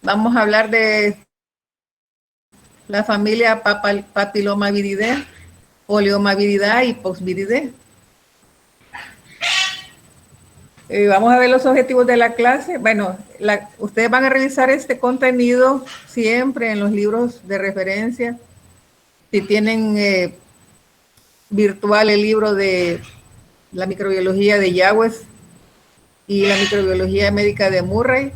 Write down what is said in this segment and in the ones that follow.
Vamos a hablar de la familia Papillomaviridae, Poliomaviridae y Poxviridae. Vamos a ver los objetivos de la clase. Bueno, ustedes van a revisar este contenido siempre en los libros de referencia. Si tienen virtual el libro de la microbiología de Yawes y la microbiología médica de Murray,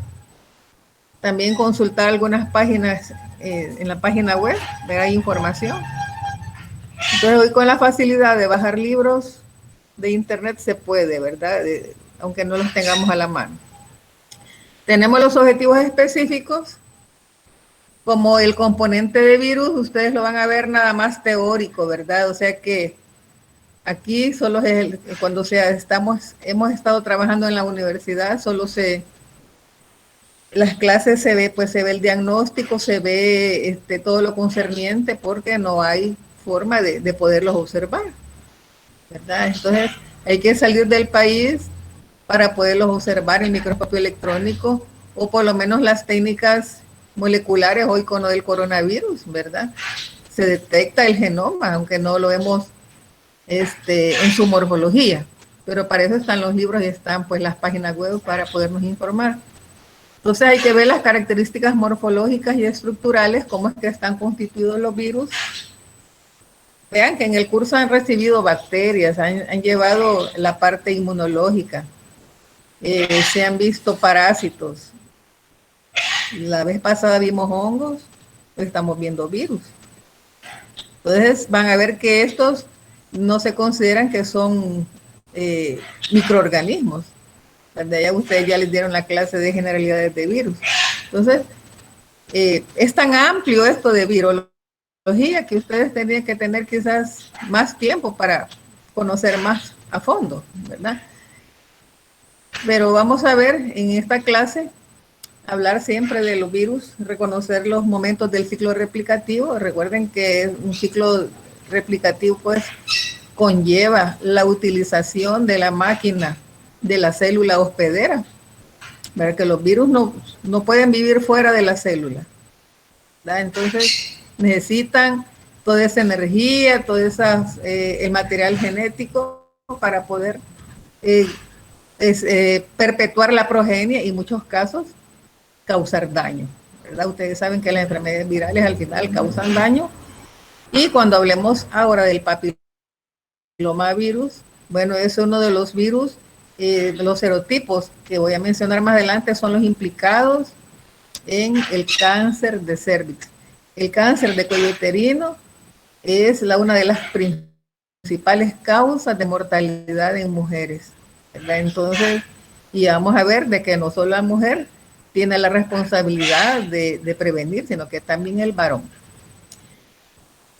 también consultar algunas páginas en la página web, ver ahí información. Entonces hoy con la facilidad de bajar libros de internet se puede, ¿verdad? Aunque no los tengamos a la mano. Tenemos los objetivos específicos, como el componente de virus, ustedes lo van a ver nada más teórico, ¿verdad? O sea que aquí solo es cuando hemos estado trabajando en la universidad, las clases se ve el diagnóstico, se ve todo lo concerniente, porque no hay forma de poderlos observar, ¿verdad? Entonces hay que salir del país para poderlos observar en microscopio electrónico, o por lo menos las técnicas moleculares hoy con lo del coronavirus, ¿verdad? Se detecta el genoma, aunque no lo vemos en su morfología, pero para eso están los libros y están pues las páginas web para podernos informar. Entonces hay que ver las características morfológicas y estructurales, cómo es que están constituidos los virus. Vean que en el curso han recibido bacterias, han llevado la parte inmunológica, se han visto parásitos. La vez pasada vimos hongos, hoy estamos viendo virus. Entonces van a ver que estos no se consideran que son microorganismos. Ya ustedes ya les dieron la clase de generalidades de virus. Entonces, es tan amplio esto de virología que ustedes tendrían que tener quizás más tiempo para conocer más a fondo, ¿verdad? Pero vamos a ver en esta clase, hablar siempre de los virus, reconocer los momentos del ciclo replicativo. Recuerden que un ciclo replicativo pues conlleva la utilización de la máquina de la célula hospedera, ¿verdad? Que los virus no pueden vivir fuera de la célula, ¿verdad? Entonces necesitan toda esa energía, todo el material genético para poder perpetuar la progenie y en muchos casos causar daño, ¿verdad? Ustedes saben que las enfermedades virales al final causan daño, y cuando hablemos ahora del papilomavirus, bueno, es uno de los virus, de los serotipos que voy a mencionar más adelante, son los implicados en el cáncer de cervix. El cáncer de cuello uterino es una de las principales causas de mortalidad en mujeres, ¿verdad? Entonces, y vamos a ver de que no solo la mujer tiene la responsabilidad de prevenir, sino que también el varón.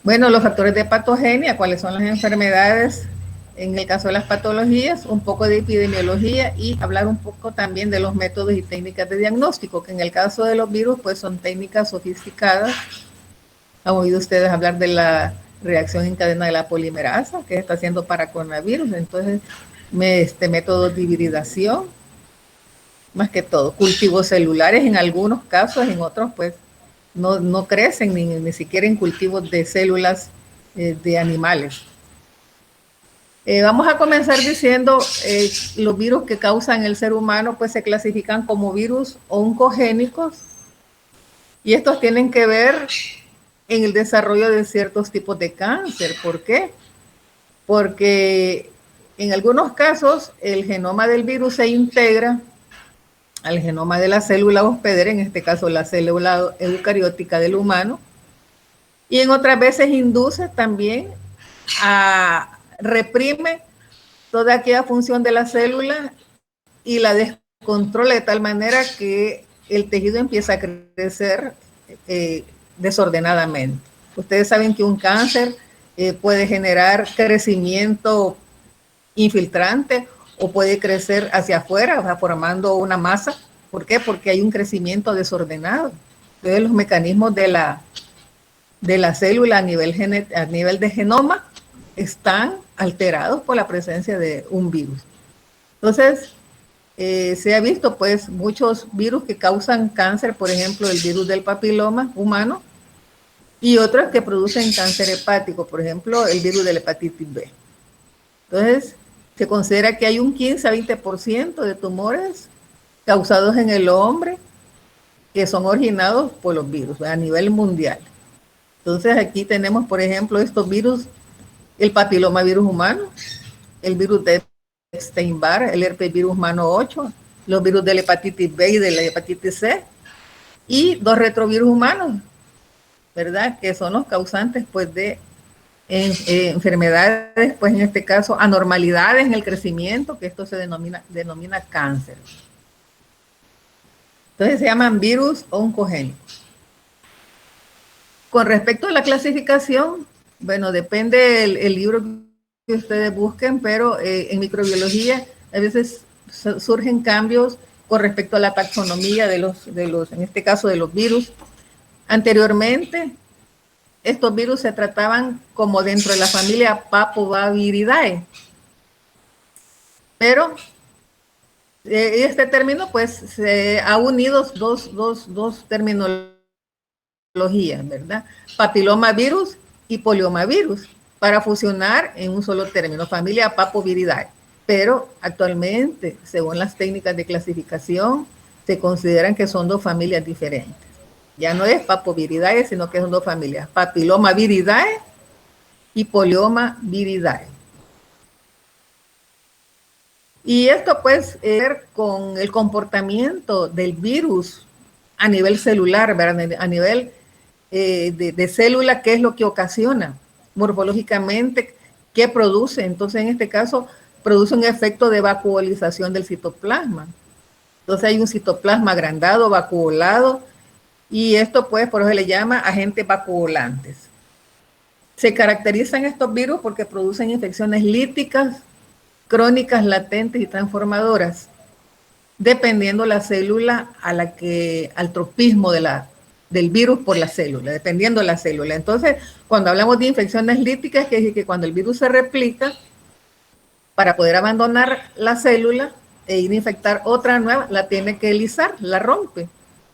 Bueno, los factores de patogenia, cuáles son las enfermedades, en el caso de las patologías, un poco de epidemiología y hablar un poco también de los métodos y técnicas de diagnóstico, que en el caso de los virus, pues son técnicas sofisticadas. Han oído ustedes hablar de la reacción en cadena de la polimerasa, que se está haciendo para coronavirus. Entonces, métodos de hibridación, más que todo, cultivos celulares en algunos casos, en otros pues no crecen ni siquiera en cultivos de células de animales. Vamos a comenzar diciendo los virus que causan el ser humano pues se clasifican como virus oncogénicos, y estos tienen que ver en el desarrollo de ciertos tipos de cáncer. ¿Por qué? Porque en algunos casos el genoma del virus se integra al genoma de la célula hospedera, en este caso la célula eucariótica del humano, y en otras veces induce también reprime toda aquella función de la célula y la descontrola de tal manera que el tejido empieza a crecer desordenadamente. Ustedes saben que un cáncer puede generar crecimiento infiltrante o puede crecer hacia afuera, o sea, formando una masa. ¿Por qué? Porque hay un crecimiento desordenado. Entonces los mecanismos de la célula a nivel de genoma están alterados por la presencia de un virus. Entonces, Se ha visto pues muchos virus que causan cáncer, por ejemplo, el virus del papiloma humano, y otros que producen cáncer hepático, por ejemplo, el virus de la hepatitis B. Entonces, se considera que hay un 15 a 20% de tumores causados en el hombre que son originados por los virus a nivel mundial. Entonces, aquí tenemos, por ejemplo, estos virus, el papilomavirus humano, el virus de Epstein-Barr, el herpesvirus humano 8, los virus de la hepatitis B y de la hepatitis C, y dos retrovirus humanos, ¿verdad? Que son los causantes, pues, de enfermedades, pues, en este caso, anormalidades en el crecimiento, que esto se denomina cáncer. Entonces, se llaman virus oncogénicos. Con respecto a la clasificación, bueno, depende el libro que ustedes busquen, pero en microbiología a veces surgen cambios con respecto a la taxonomía de los, en este caso, de los virus. Anteriormente, estos virus se trataban como dentro de la familia Papoviridae, pero este término, pues, se ha unido dos terminologías, ¿verdad? Papilomavirus y poliomavirus, para fusionar en un solo término, familia Papoviridae. Pero actualmente, según las técnicas de clasificación, se consideran que son dos familias diferentes. Ya no es Papoviridae, sino que son dos familias, Papilomaviridae y Poliomaviridae. Y esto, pues, ver con el comportamiento del virus a nivel celular, ¿verdad? A nivel de célula, qué es lo que ocasiona morfológicamente, qué produce. Entonces, en este caso, produce un efecto de vacuolización del citoplasma. Entonces, hay un citoplasma agrandado, vacuolado, y esto, pues, por eso se le llama agentes vacuolantes. Se caracterizan estos virus porque producen infecciones líticas, crónicas, latentes y transformadoras, dependiendo la célula al tropismo del virus por la célula, dependiendo la célula. Entonces, cuando hablamos de infecciones líticas, quiere decir que cuando el virus se replica, para poder abandonar la célula e ir a infectar otra nueva, la tiene que lisar, la rompe,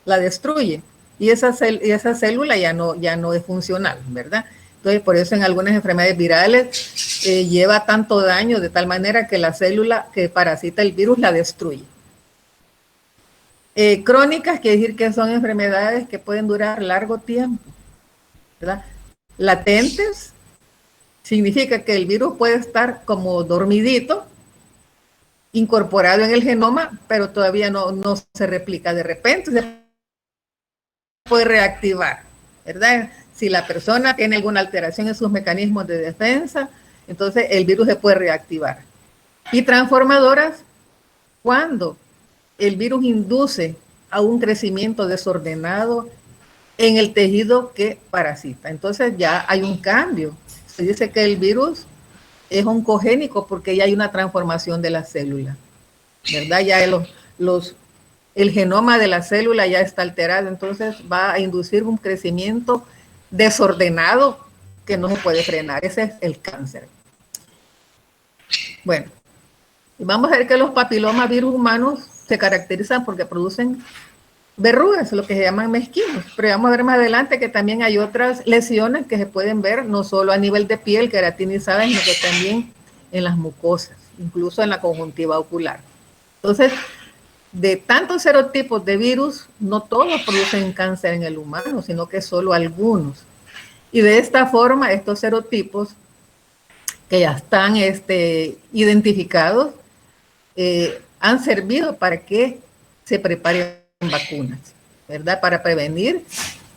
la destruye. Y esa célula ya no es funcional, ¿verdad? Entonces, por eso en algunas enfermedades virales lleva tanto daño, de tal manera que la célula que parasita el virus la destruye. Crónicas quiere decir que son enfermedades que pueden durar largo tiempo, ¿verdad? Latentes significa que el virus puede estar como dormidito, incorporado en el genoma, pero todavía no se replica. De repente se puede reactivar, ¿verdad? Si la persona tiene alguna alteración en sus mecanismos de defensa, entonces el virus se puede reactivar. Y transformadoras, cuando el virus induce a un crecimiento desordenado en el tejido que parasita. Entonces ya hay un cambio. Se dice que el virus es oncogénico porque ya hay una transformación de la célula, ¿verdad? Ya el genoma de la célula ya está alterado, entonces va a inducir un crecimiento desordenado que no se puede frenar. Ese es el cáncer. Bueno, y vamos a ver que los papilomavirus humanos se caracterizan porque producen verrugas, lo que se llaman mesquinos, pero vamos a ver más adelante que también hay otras lesiones que se pueden ver no solo a nivel de piel queratinizada, sino que también en las mucosas, incluso en la conjuntiva ocular. Entonces, de tantos serotipos de virus, no todos producen cáncer en el humano, sino que solo algunos. Y de esta forma, estos serotipos que ya están identificados, han servido para que se preparen vacunas, ¿verdad? Para prevenir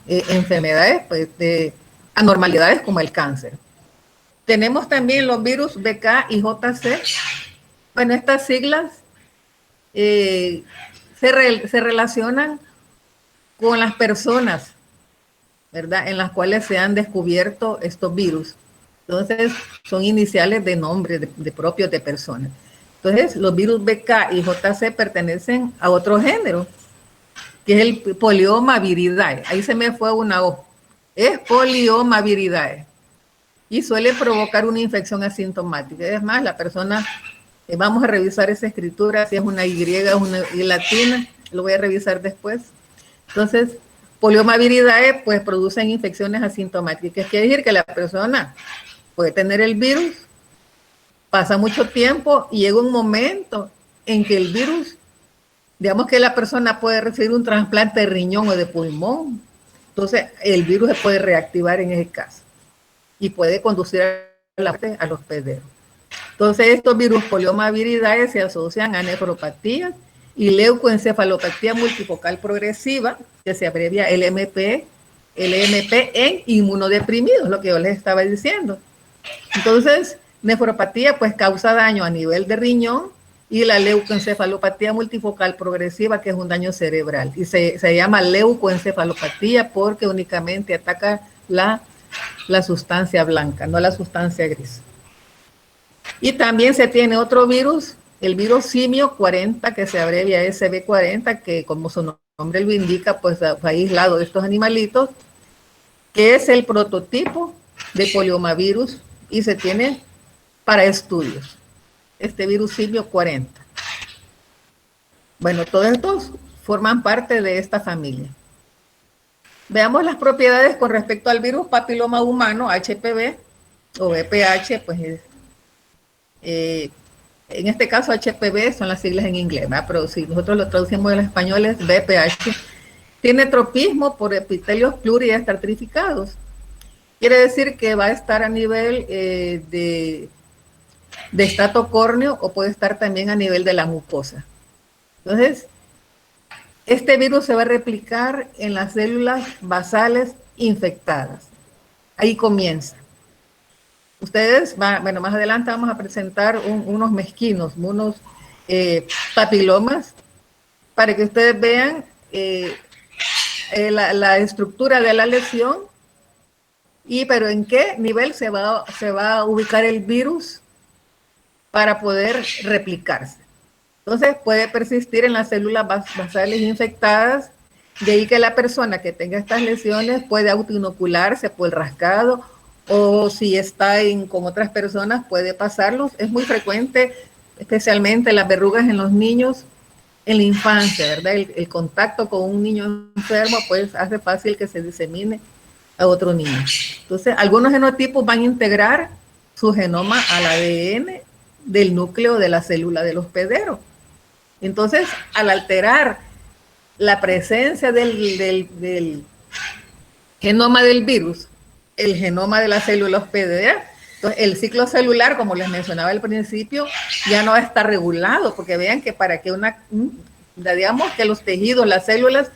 enfermedades, pues, de anormalidades como el cáncer. Tenemos también los virus BK y JC. Bueno, estas siglas se relacionan con las personas, ¿verdad? En las cuales se han descubierto estos virus. Entonces, son iniciales de nombre de propios de personas. Entonces, los virus BK y JC pertenecen a otro género, que es el Poliomaviridae. Ahí se me fue una O. Es Poliomaviridae. Y suele provocar una infección asintomática. Es más, la persona Vamos a revisar esa escritura, si es una Y o una Y latina, lo voy a revisar después. Entonces, poliomaviridae pues producen infecciones asintomáticas. Quiere decir que la persona puede tener el virus, pasa mucho tiempo y llega un momento en que el virus, digamos que la persona puede recibir un trasplante de riñón o de pulmón. Entonces, el virus se puede reactivar en ese caso y puede conducir a los pederos. Entonces, estos virus poliomaviridae se asocian a nefropatías y leucoencefalopatía multifocal progresiva, que se abrevia LMP en inmunodeprimidos, lo que yo les estaba diciendo. Entonces, nefropatía pues causa daño a nivel de riñón y la leucoencefalopatía multifocal progresiva, que es un daño cerebral. Y se llama leucoencefalopatía porque únicamente ataca la sustancia blanca, no la sustancia gris. Y también se tiene otro virus, el virus simio 40, que se abrevia SB40, que como su nombre lo indica, pues fue aislado de estos animalitos, que es el prototipo de poliomavirus y se tiene para estudios. Este virus simio 40. Bueno, todos estos forman parte de esta familia. Veamos las propiedades con respecto al virus papiloma humano, HPV o VPH, pues en este caso HPV son las siglas en inglés, ¿verdad? Pero si nosotros lo traducimos al español es VPH. Tiene tropismo por epitelios pluriestratificados. Quiere decir que va a estar a nivel de estrato córneo o puede estar también a nivel de la mucosa. Entonces, este virus se va a replicar en las células basales infectadas. Ahí comienza. Ustedes, bueno, más adelante vamos a presentar unos mezquinos, unos papilomas, para que ustedes vean la estructura de la lesión pero en qué nivel se va a ubicar el virus para poder replicarse. Entonces puede persistir en las células basales infectadas, de ahí que la persona que tenga estas lesiones puede autoinocularse por el rascado, o si está con otras personas puede pasarlos. Es muy frecuente, especialmente las verrugas en los niños en la infancia, ¿verdad? El contacto con un niño enfermo pues hace fácil que se disemine a otro niño. Entonces, algunos genotipos van a integrar su genoma al ADN del núcleo de la célula del hospedero. Entonces, al alterar la presencia del genoma del virus, el genoma de la célula hospedera, entonces el ciclo celular, como les mencionaba al principio, ya no va a estar regulado, porque vean que para que digamos que los tejidos, las células,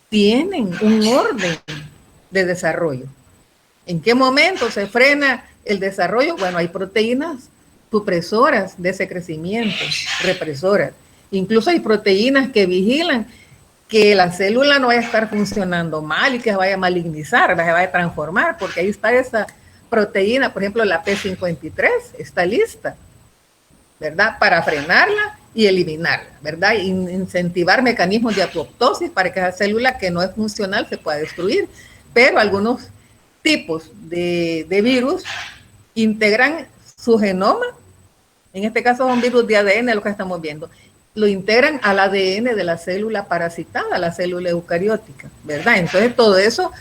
tienen un orden de desarrollo. ¿En qué momento se frena el desarrollo? Bueno, hay proteínas supresoras de ese crecimiento, represoras. Incluso hay proteínas que vigilan que la célula no vaya a estar funcionando mal y que se vaya a malignizar, se vaya a transformar, porque ahí está esa proteína, por ejemplo, la P53, está lista, ¿verdad? Para frenarla y eliminarla, ¿verdad? Incentivar mecanismos de apoptosis para que esa célula que no es funcional se pueda destruir. Pero algunos tipos de virus integran su genoma, en este caso son virus de ADN, lo que estamos viendo, lo integran al ADN de la célula parasitada, la célula eucariótica, ¿verdad? Entonces todo eso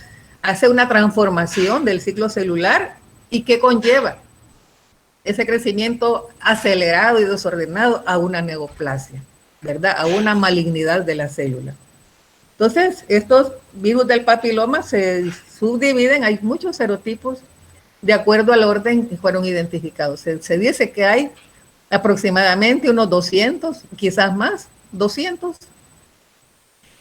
hace una transformación del ciclo celular y que conlleva ese crecimiento acelerado y desordenado a una neoplasia, ¿verdad? A una malignidad de la célula. Entonces, estos virus del papiloma se subdividen, hay muchos serotipos de acuerdo al orden que fueron identificados. Se dice que hay aproximadamente unos 200, quizás más, 200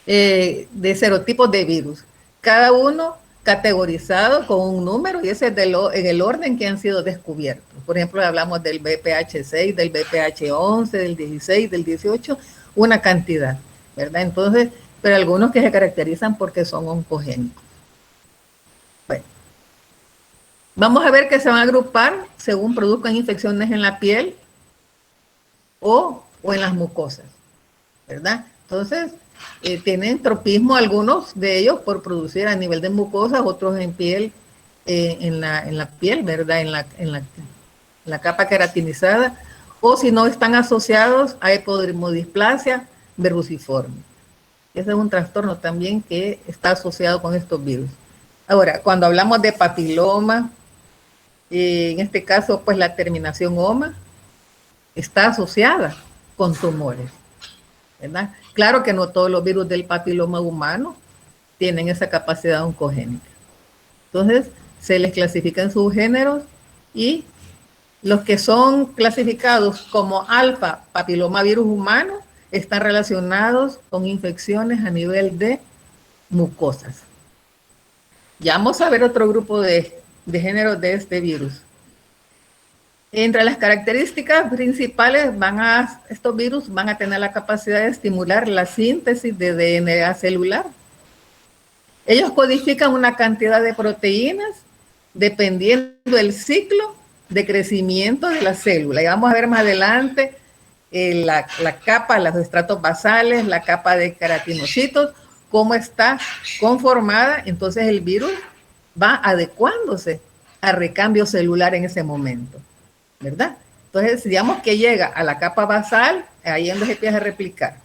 de serotipos de virus. Cada uno categorizado con un número y ese es en el orden que han sido descubiertos. Por ejemplo, hablamos del VPH6, del VPH11, del 16, del 18, una cantidad, ¿verdad? Entonces, pero algunos que se caracterizan porque son oncogénicos. Bueno, vamos a ver que se van a agrupar según produzcan infecciones en la piel o en las mucosas, ¿verdad? Entonces, tienen tropismo algunos de ellos por producir a nivel de mucosas, otros en piel, en la piel, ¿verdad? En la capa queratinizada, o si no están asociados a epidermodisplasia verruciforme. Ese es un trastorno también que está asociado con estos virus. Ahora, cuando hablamos de papiloma, en este caso, pues la terminación OMA está asociada con tumores, ¿verdad? Claro que no todos los virus del papiloma humano tienen esa capacidad oncogénica. Entonces, se les clasifica en subgéneros y los que son clasificados como alfa papilomavirus humano están relacionados con infecciones a nivel de mucosas. Ya vamos a ver otro grupo de géneros de este virus. Entre las características principales, estos virus van a tener la capacidad de estimular la síntesis de DNA celular. Ellos codifican una cantidad de proteínas dependiendo del ciclo de crecimiento de la célula. Y vamos a ver más adelante la capa, los estratos basales, la capa de queratinocitos, cómo está conformada. Entonces el virus va adecuándose a recambio celular en ese momento, ¿verdad? Entonces, digamos que llega a la capa basal, ahí es donde se empieza a replicar,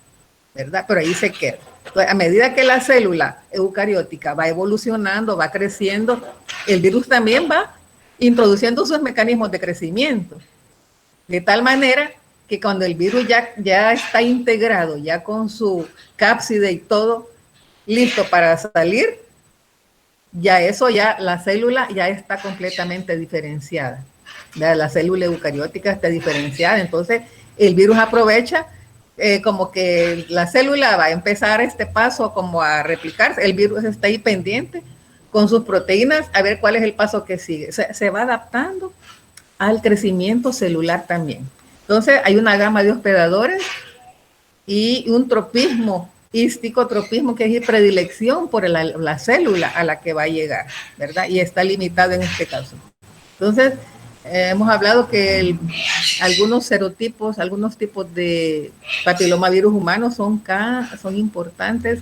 ¿verdad? Pero ahí se queda. Entonces, a medida que la célula eucariótica va evolucionando, va creciendo, el virus también va introduciendo sus mecanismos de crecimiento, de tal manera que cuando el virus ya está integrado, ya con su cápside y todo listo para salir, ya la célula ya está completamente diferenciada. La célula eucariótica está diferenciada, entonces el virus aprovecha como que la célula va a empezar este paso como a replicarse, el virus está ahí pendiente con sus proteínas a ver cuál es el paso que sigue. Se va adaptando al crecimiento celular también. Entonces hay una gama de hospedadores y un tropismo, histicotropismo, que es predilección por la célula a la que va a llegar, ¿verdad? Y está limitado en este caso. Entonces, hemos hablado que algunos serotipos, algunos tipos de papilomavirus humanos son importantes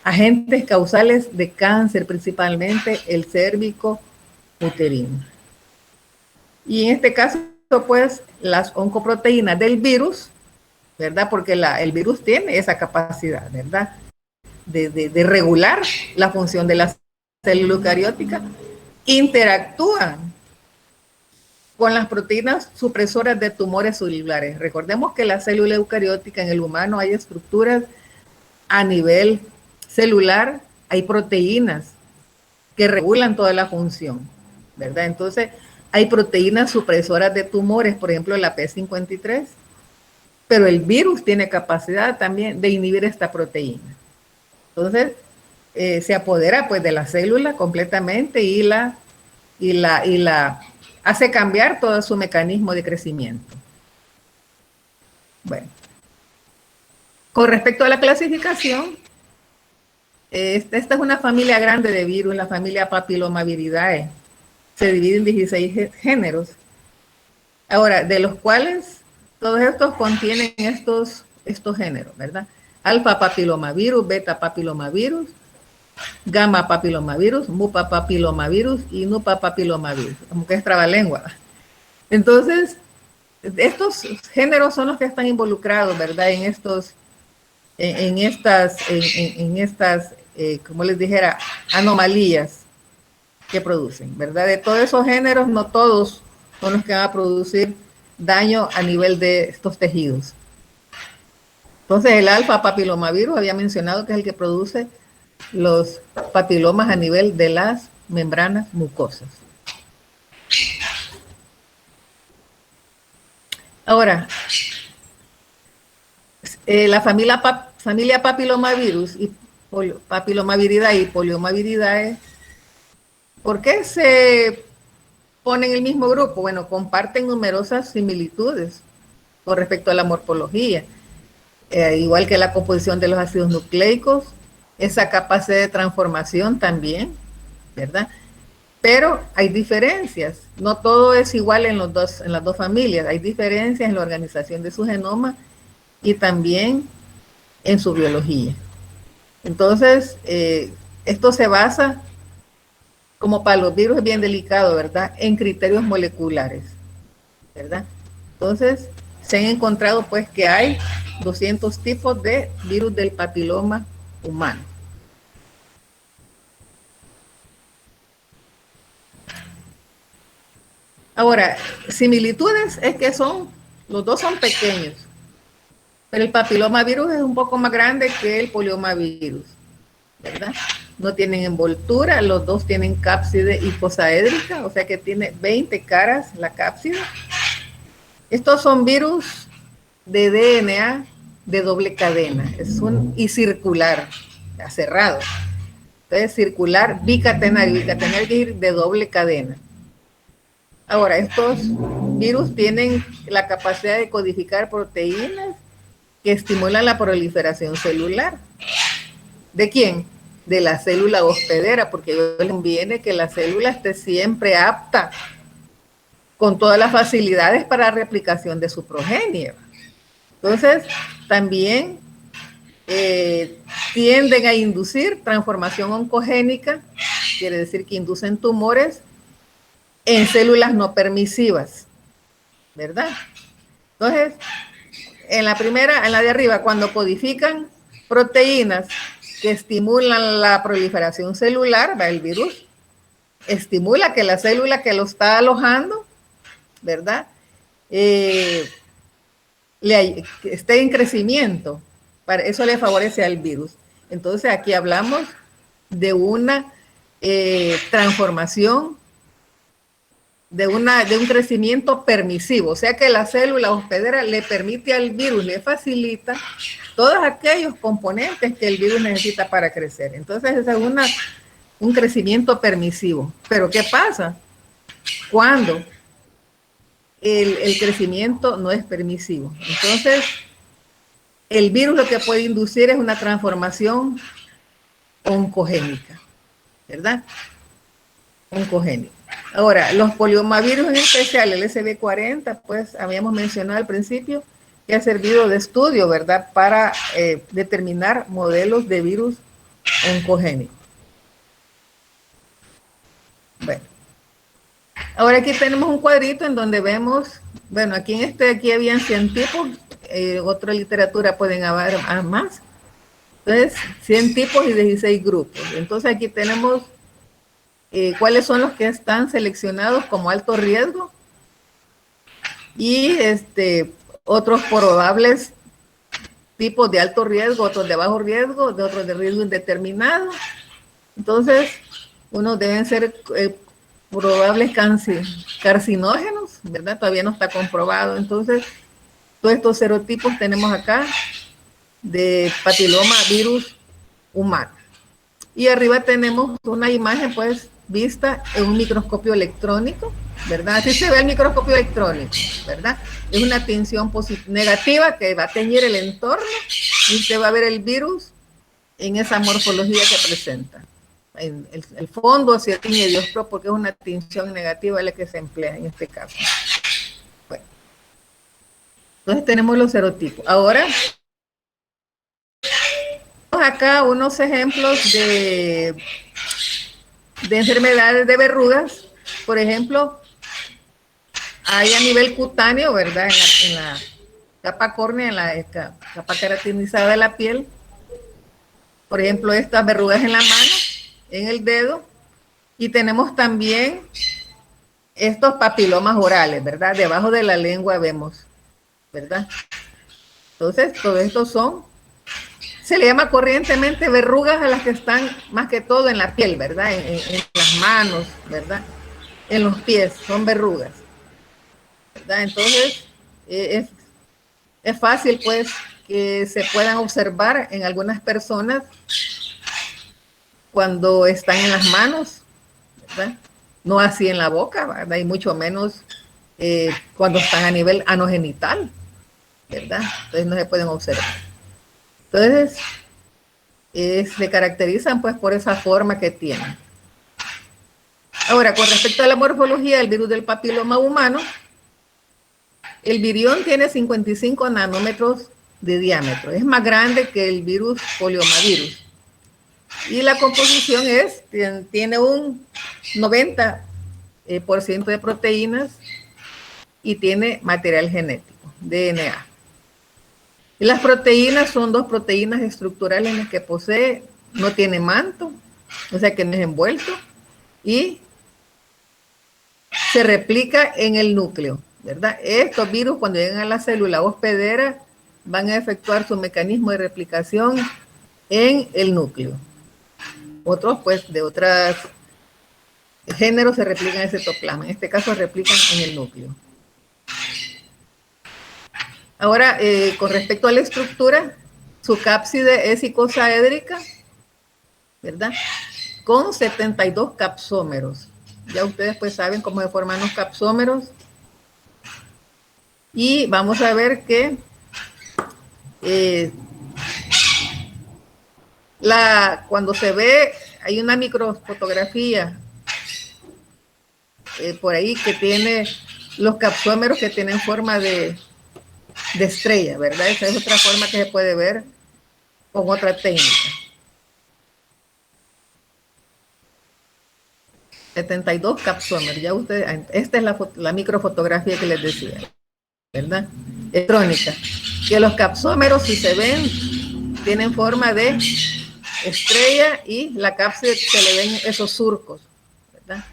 agentes causales de cáncer, principalmente el cérvico uterino. Y en este caso, pues, las oncoproteínas del virus, ¿verdad? Porque el virus tiene esa capacidad, ¿verdad? De regular la función de la célula eucariótica, interactúan con las proteínas supresoras de tumores celulares. Recordemos que la célula eucariótica en el humano hay estructuras a nivel celular, hay proteínas que regulan toda la función, ¿verdad? Entonces, hay proteínas supresoras de tumores, por ejemplo, la P53, pero el virus tiene capacidad también de inhibir esta proteína. Entonces, se apodera pues de la célula completamente y la hace cambiar todo su mecanismo de crecimiento. Bueno, con respecto a la clasificación, esta es una familia grande de virus, la familia Papillomaviridae. Se divide en 16 géneros. Ahora, de los cuales todos estos contienen estos géneros, ¿verdad? Alfa papilomavirus, beta papilomavirus, gamma papilomavirus, mupa papilomavirus y nupa papilomavirus, como que es trabalengua. Entonces, estos géneros son los que están involucrados, ¿verdad? En estas, como les dijera, anomalías que producen, ¿verdad? De todos esos géneros, no todos son los que van a producir daño a nivel de estos tejidos. Entonces, el alfa papilomavirus había mencionado que es el que produce los papilomas a nivel de las membranas mucosas. Ahora, la familia Papillomavirus y Papillomaviridae y Poliomaviridae, ¿por qué se ponen en el mismo grupo? Bueno, comparten numerosas similitudes con respecto a la morfología, igual que la composición de los ácidos nucleicos, esa capacidad de transformación también, ¿verdad? Pero hay diferencias, no todo es igual en las dos familias, hay diferencias en la organización de su genoma y también en su biología. Entonces, esto se basa, como para los virus es bien delicado, ¿verdad?, en criterios moleculares, ¿verdad? Entonces, se han encontrado pues que hay 200 tipos de virus del papiloma humano. Ahora, similitudes es que los dos son pequeños, pero el papilomavirus es un poco más grande que el poliomavirus, ¿verdad? No tienen envoltura, los dos tienen cápside icosaédrica, o sea que tiene 20 caras la cápside. Estos son virus de DNA de doble cadena, y circular, cerrado. Entonces, circular bicatenario quiere decir de doble cadena. Ahora, estos virus tienen la capacidad de codificar proteínas que estimulan la proliferación celular. ¿De quién? De la célula hospedera, porque les conviene que la célula esté siempre apta, con todas las facilidades para replicación de su progenie. Entonces, también tienden a inducir transformación oncogénica, quiere decir que inducen tumores en células no permisivas, ¿verdad? Entonces, en la de arriba, cuando codifican proteínas que estimulan la proliferación celular, el virus estimula que la célula que lo está alojando, ¿verdad? Esté en crecimiento. Eso le favorece al virus. Entonces, aquí hablamos de una transformación, de un crecimiento permisivo, o sea que la célula hospedera le permite al virus, le facilita todos aquellos componentes que el virus necesita para crecer. Entonces, ese es un crecimiento permisivo. Pero ¿qué pasa cuando el crecimiento no es permisivo? Entonces, el virus lo que puede inducir es una transformación oncogénica, ¿verdad? Oncogénica. Ahora, los poliomavirus, en especial el SB40, pues habíamos mencionado al principio que ha servido de estudio, ¿verdad?, para determinar modelos de virus oncogénicos. Bueno, ahora aquí tenemos un cuadrito en donde vemos, bueno, aquí habían 100 tipos, otra literatura pueden haber más. Entonces, 100 tipos y 16 grupos. Entonces, aquí tenemos cuáles son los que están seleccionados como alto riesgo y otros probables tipos de alto riesgo, otros de bajo riesgo, de otros de riesgo indeterminado. Entonces, unos deben ser probables carcinógenos, ¿verdad? Todavía no está comprobado. Entonces, todos estos serotipos tenemos acá de papiloma virus humano. Y arriba tenemos una imagen, pues, vista en un microscopio electrónico, ¿verdad? Así se ve el microscopio electrónico, ¿verdad? Es una tinción negativa que va a teñir el entorno y usted va a ver el virus en esa morfología que presenta. En el fondo se tiñe diósporo porque es una tinción negativa la que se emplea en este caso. Bueno, entonces tenemos los serotipos. Ahora, acá unos ejemplos de enfermedades de verrugas. Por ejemplo, hay a nivel cutáneo, ¿verdad? En la capa córnea, en la capa queratinizada de la piel. Por ejemplo, estas verrugas en la mano, en el dedo. Y tenemos también estos papilomas orales, ¿verdad? Debajo de la lengua vemos, ¿verdad? Entonces, todos estos se le llama corrientemente verrugas a las que están más que todo en la piel, ¿verdad? En las manos, ¿verdad? En los pies, son verrugas, ¿verdad? Entonces, es fácil, pues, que se puedan observar en algunas personas cuando están en las manos, ¿verdad? No así en la boca, ¿verdad? Y mucho menos cuando están a nivel anogenital, ¿verdad? Entonces no se pueden observar. Entonces, se caracterizan pues por esa forma que tienen. Ahora, con respecto a la morfología del virus del papiloma humano, el virión tiene 55 nanómetros de diámetro. Es más grande que el virus poliomavirus. Y la composición tiene un 90% de proteínas y tiene material genético. DNA. Y las proteínas son dos proteínas estructurales en las que posee, no tiene manto, o sea que no es envuelto, y se replica en el núcleo, ¿verdad? Estos virus cuando llegan a la célula hospedera van a efectuar su mecanismo de replicación en el núcleo. Otros, pues, de otros géneros se replican en el citoplasma. En este caso, replican en el núcleo. Ahora, con respecto a la estructura, su cápside es icosaédrica, ¿verdad? Con 72 capsómeros. Ya ustedes pues saben cómo se forman los capsómeros. Y vamos a ver que cuando se ve, hay una microfotografía por ahí que tiene los capsómeros que tienen forma de estrella, ¿verdad? Esa es otra forma que se puede ver con otra técnica. 72 capsómeros, ya ustedes, esta es la microfotografía que les decía, ¿verdad? Electrónica. Que los capsómeros, si se ven, tienen forma de estrella y la cápside se le ven esos surcos, ¿verdad?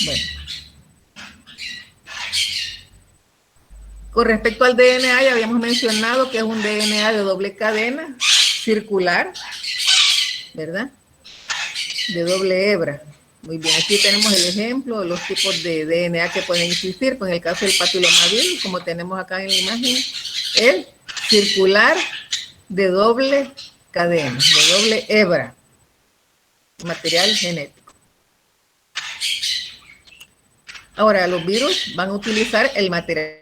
Bueno. Con respecto al DNA, ya habíamos mencionado que es un DNA de doble cadena, circular, ¿verdad? De doble hebra. Muy bien, aquí tenemos el ejemplo de los tipos de DNA que pueden existir. Con el caso del papilomavirus, como tenemos acá en la imagen, el circular de doble cadena, de doble hebra, material genético. Ahora, los virus van a utilizar el material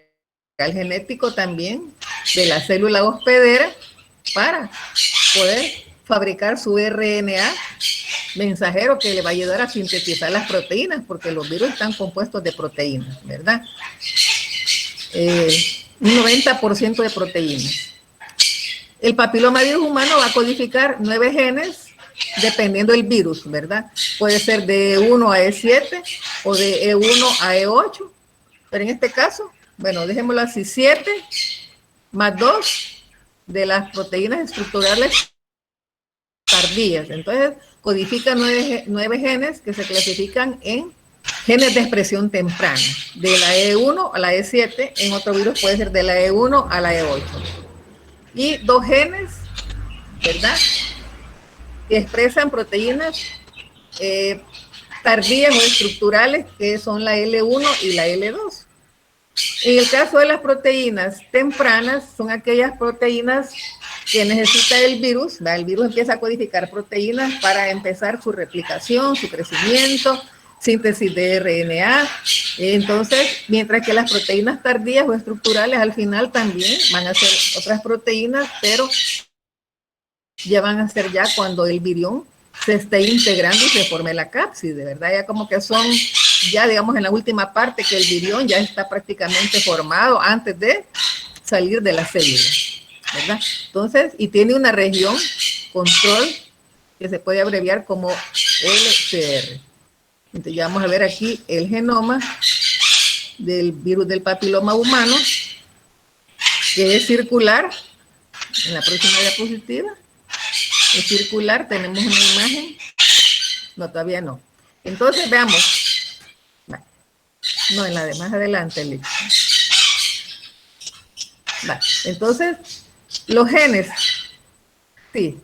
genético también de la célula hospedera para poder fabricar su RNA mensajero que le va a ayudar a sintetizar las proteínas, porque los virus están compuestos de proteínas, ¿verdad? Un 90% de proteínas. El papilomavirus humano va a codificar 9 genes dependiendo del virus, ¿verdad? Puede ser de E1 a E7 o de E1 a E8, pero en este caso, bueno, dejémoslo así, 7 más 2 de las proteínas estructurales tardías. Entonces, codifica 9 genes que se clasifican en genes de expresión temprana, de la E1 a la E7, en otro virus puede ser de la E1 a la E8. Y 2 genes, ¿verdad?, que expresan proteínas tardías o estructurales, que son la L1 y la L2. En el caso de las proteínas tempranas, son aquellas proteínas que necesita el virus, ¿verdad? El virus empieza a codificar proteínas para empezar su replicación, su crecimiento, síntesis de RNA. Entonces, mientras que las proteínas tardías o estructurales al final también van a ser otras proteínas, pero ya van a ser ya cuando el virión se esté integrando y se forme la cápside, ¿verdad? Ya como que son, ya digamos en la última parte que el virión ya está prácticamente formado antes de salir de la célula, ¿verdad? Entonces, y tiene una región control que se puede abreviar como LCR. Entonces ya vamos a ver aquí el genoma del virus del papiloma humano, que es circular. En la próxima diapositiva es circular, tenemos una imagen. No, todavía no. Entonces veamos. No, en la de más adelante, Liz. Entonces, los genes. Sí.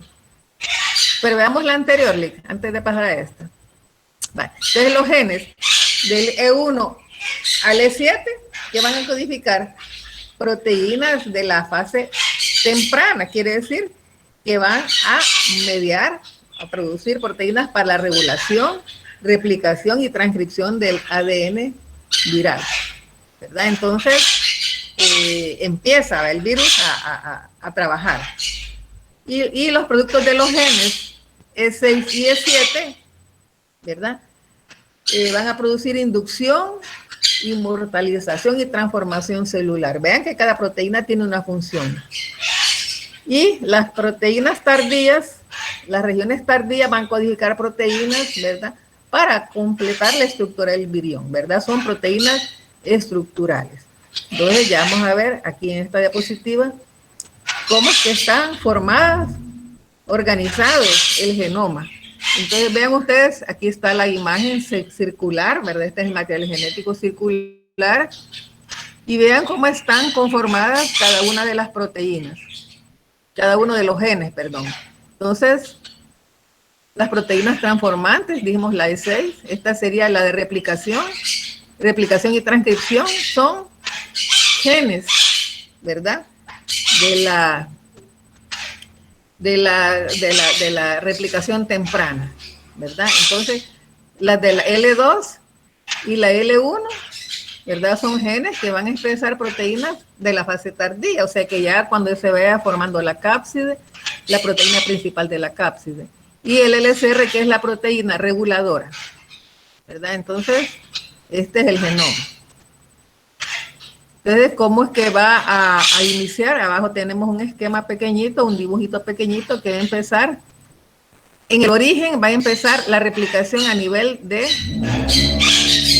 Pero veamos la anterior, Liz, antes de pasar a esta. Entonces, los genes del E1 al E7 que van a codificar proteínas de la fase temprana, quiere decir que van a mediar, a producir proteínas para la regulación, replicación y transcripción del ADN viral, ¿verdad? Entonces, empieza el virus a trabajar. Y los productos de los genes E6 y E7, ¿verdad? Van a producir inducción, inmortalización y transformación celular. Vean que cada proteína tiene una función. Y las proteínas tardías, las regiones tardías van a codificar proteínas, ¿verdad?, para completar la estructura del virión, ¿verdad? Son proteínas estructurales. Entonces ya vamos a ver aquí en esta diapositiva cómo es que están formadas, organizados el genoma. Entonces vean ustedes, aquí está la imagen circular, ¿verdad? Este es el material genético circular. Y vean cómo están conformadas cada una de las proteínas, cada uno de los genes, perdón. Entonces, las proteínas transformantes, dijimos la E6, esta sería la de replicación y transcripción, son genes, ¿verdad? De la replicación temprana, ¿verdad? Entonces, las de la L2 y la L1, ¿verdad? Son genes que van a expresar proteínas de la fase tardía, o sea que ya cuando se vaya formando la cápside, la proteína principal de la cápside. Y el LCR, que es la proteína reguladora, ¿verdad? Entonces, este es el genoma. Entonces, ¿cómo es que va a iniciar? Abajo tenemos un esquema pequeñito, un dibujito peque'ñito que va a empezar. En el origen va a empezar la replicación a nivel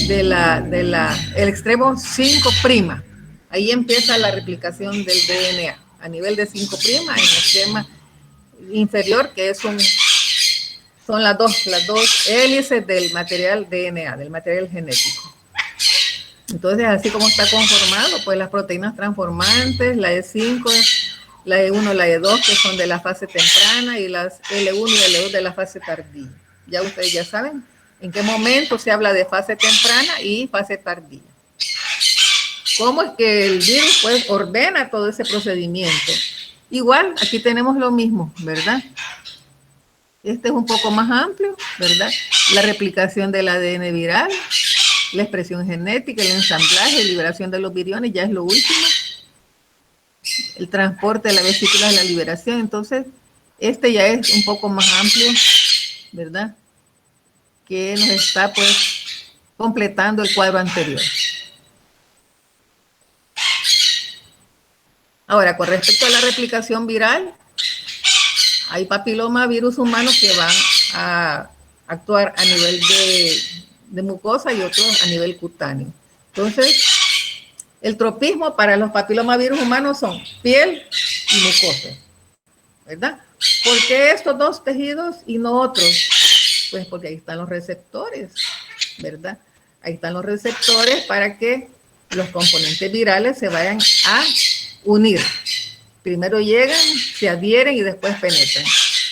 el extremo 5'. Ahí empieza la replicación del DNA a nivel de 5' en el esquema inferior, que son las dos hélices del material DNA, del material genético. Entonces, así como está conformado, pues las proteínas transformantes, la E5, la E1, la E2, que son de la fase temprana, y las L1 y L2 de la fase tardía. Ya ustedes ya saben en qué momento se habla de fase temprana y fase tardía. ¿Cómo es que el virus pues ordena todo ese procedimiento? Igual, aquí tenemos lo mismo, ¿verdad? Este es un poco más amplio, ¿verdad? La replicación del ADN viral, la expresión genética, el ensamblaje, la liberación de los viriones, ya es lo último. El transporte de la vesícula de la liberación. Entonces, este ya es un poco más amplio, ¿verdad? Que nos está, pues, completando el cuadro anterior. Ahora, con respecto a la replicación viral, hay papilomavirus humanos que van a actuar a nivel de mucosa y otros a nivel cutáneo. Entonces, el tropismo para los papilomavirus humanos son piel y mucosa, ¿verdad? ¿Por qué estos dos tejidos y no otros? Pues porque ahí están los receptores, ¿verdad? Ahí están los receptores para que los componentes virales se vayan a unir. Primero llegan, se adhieren y después penetran.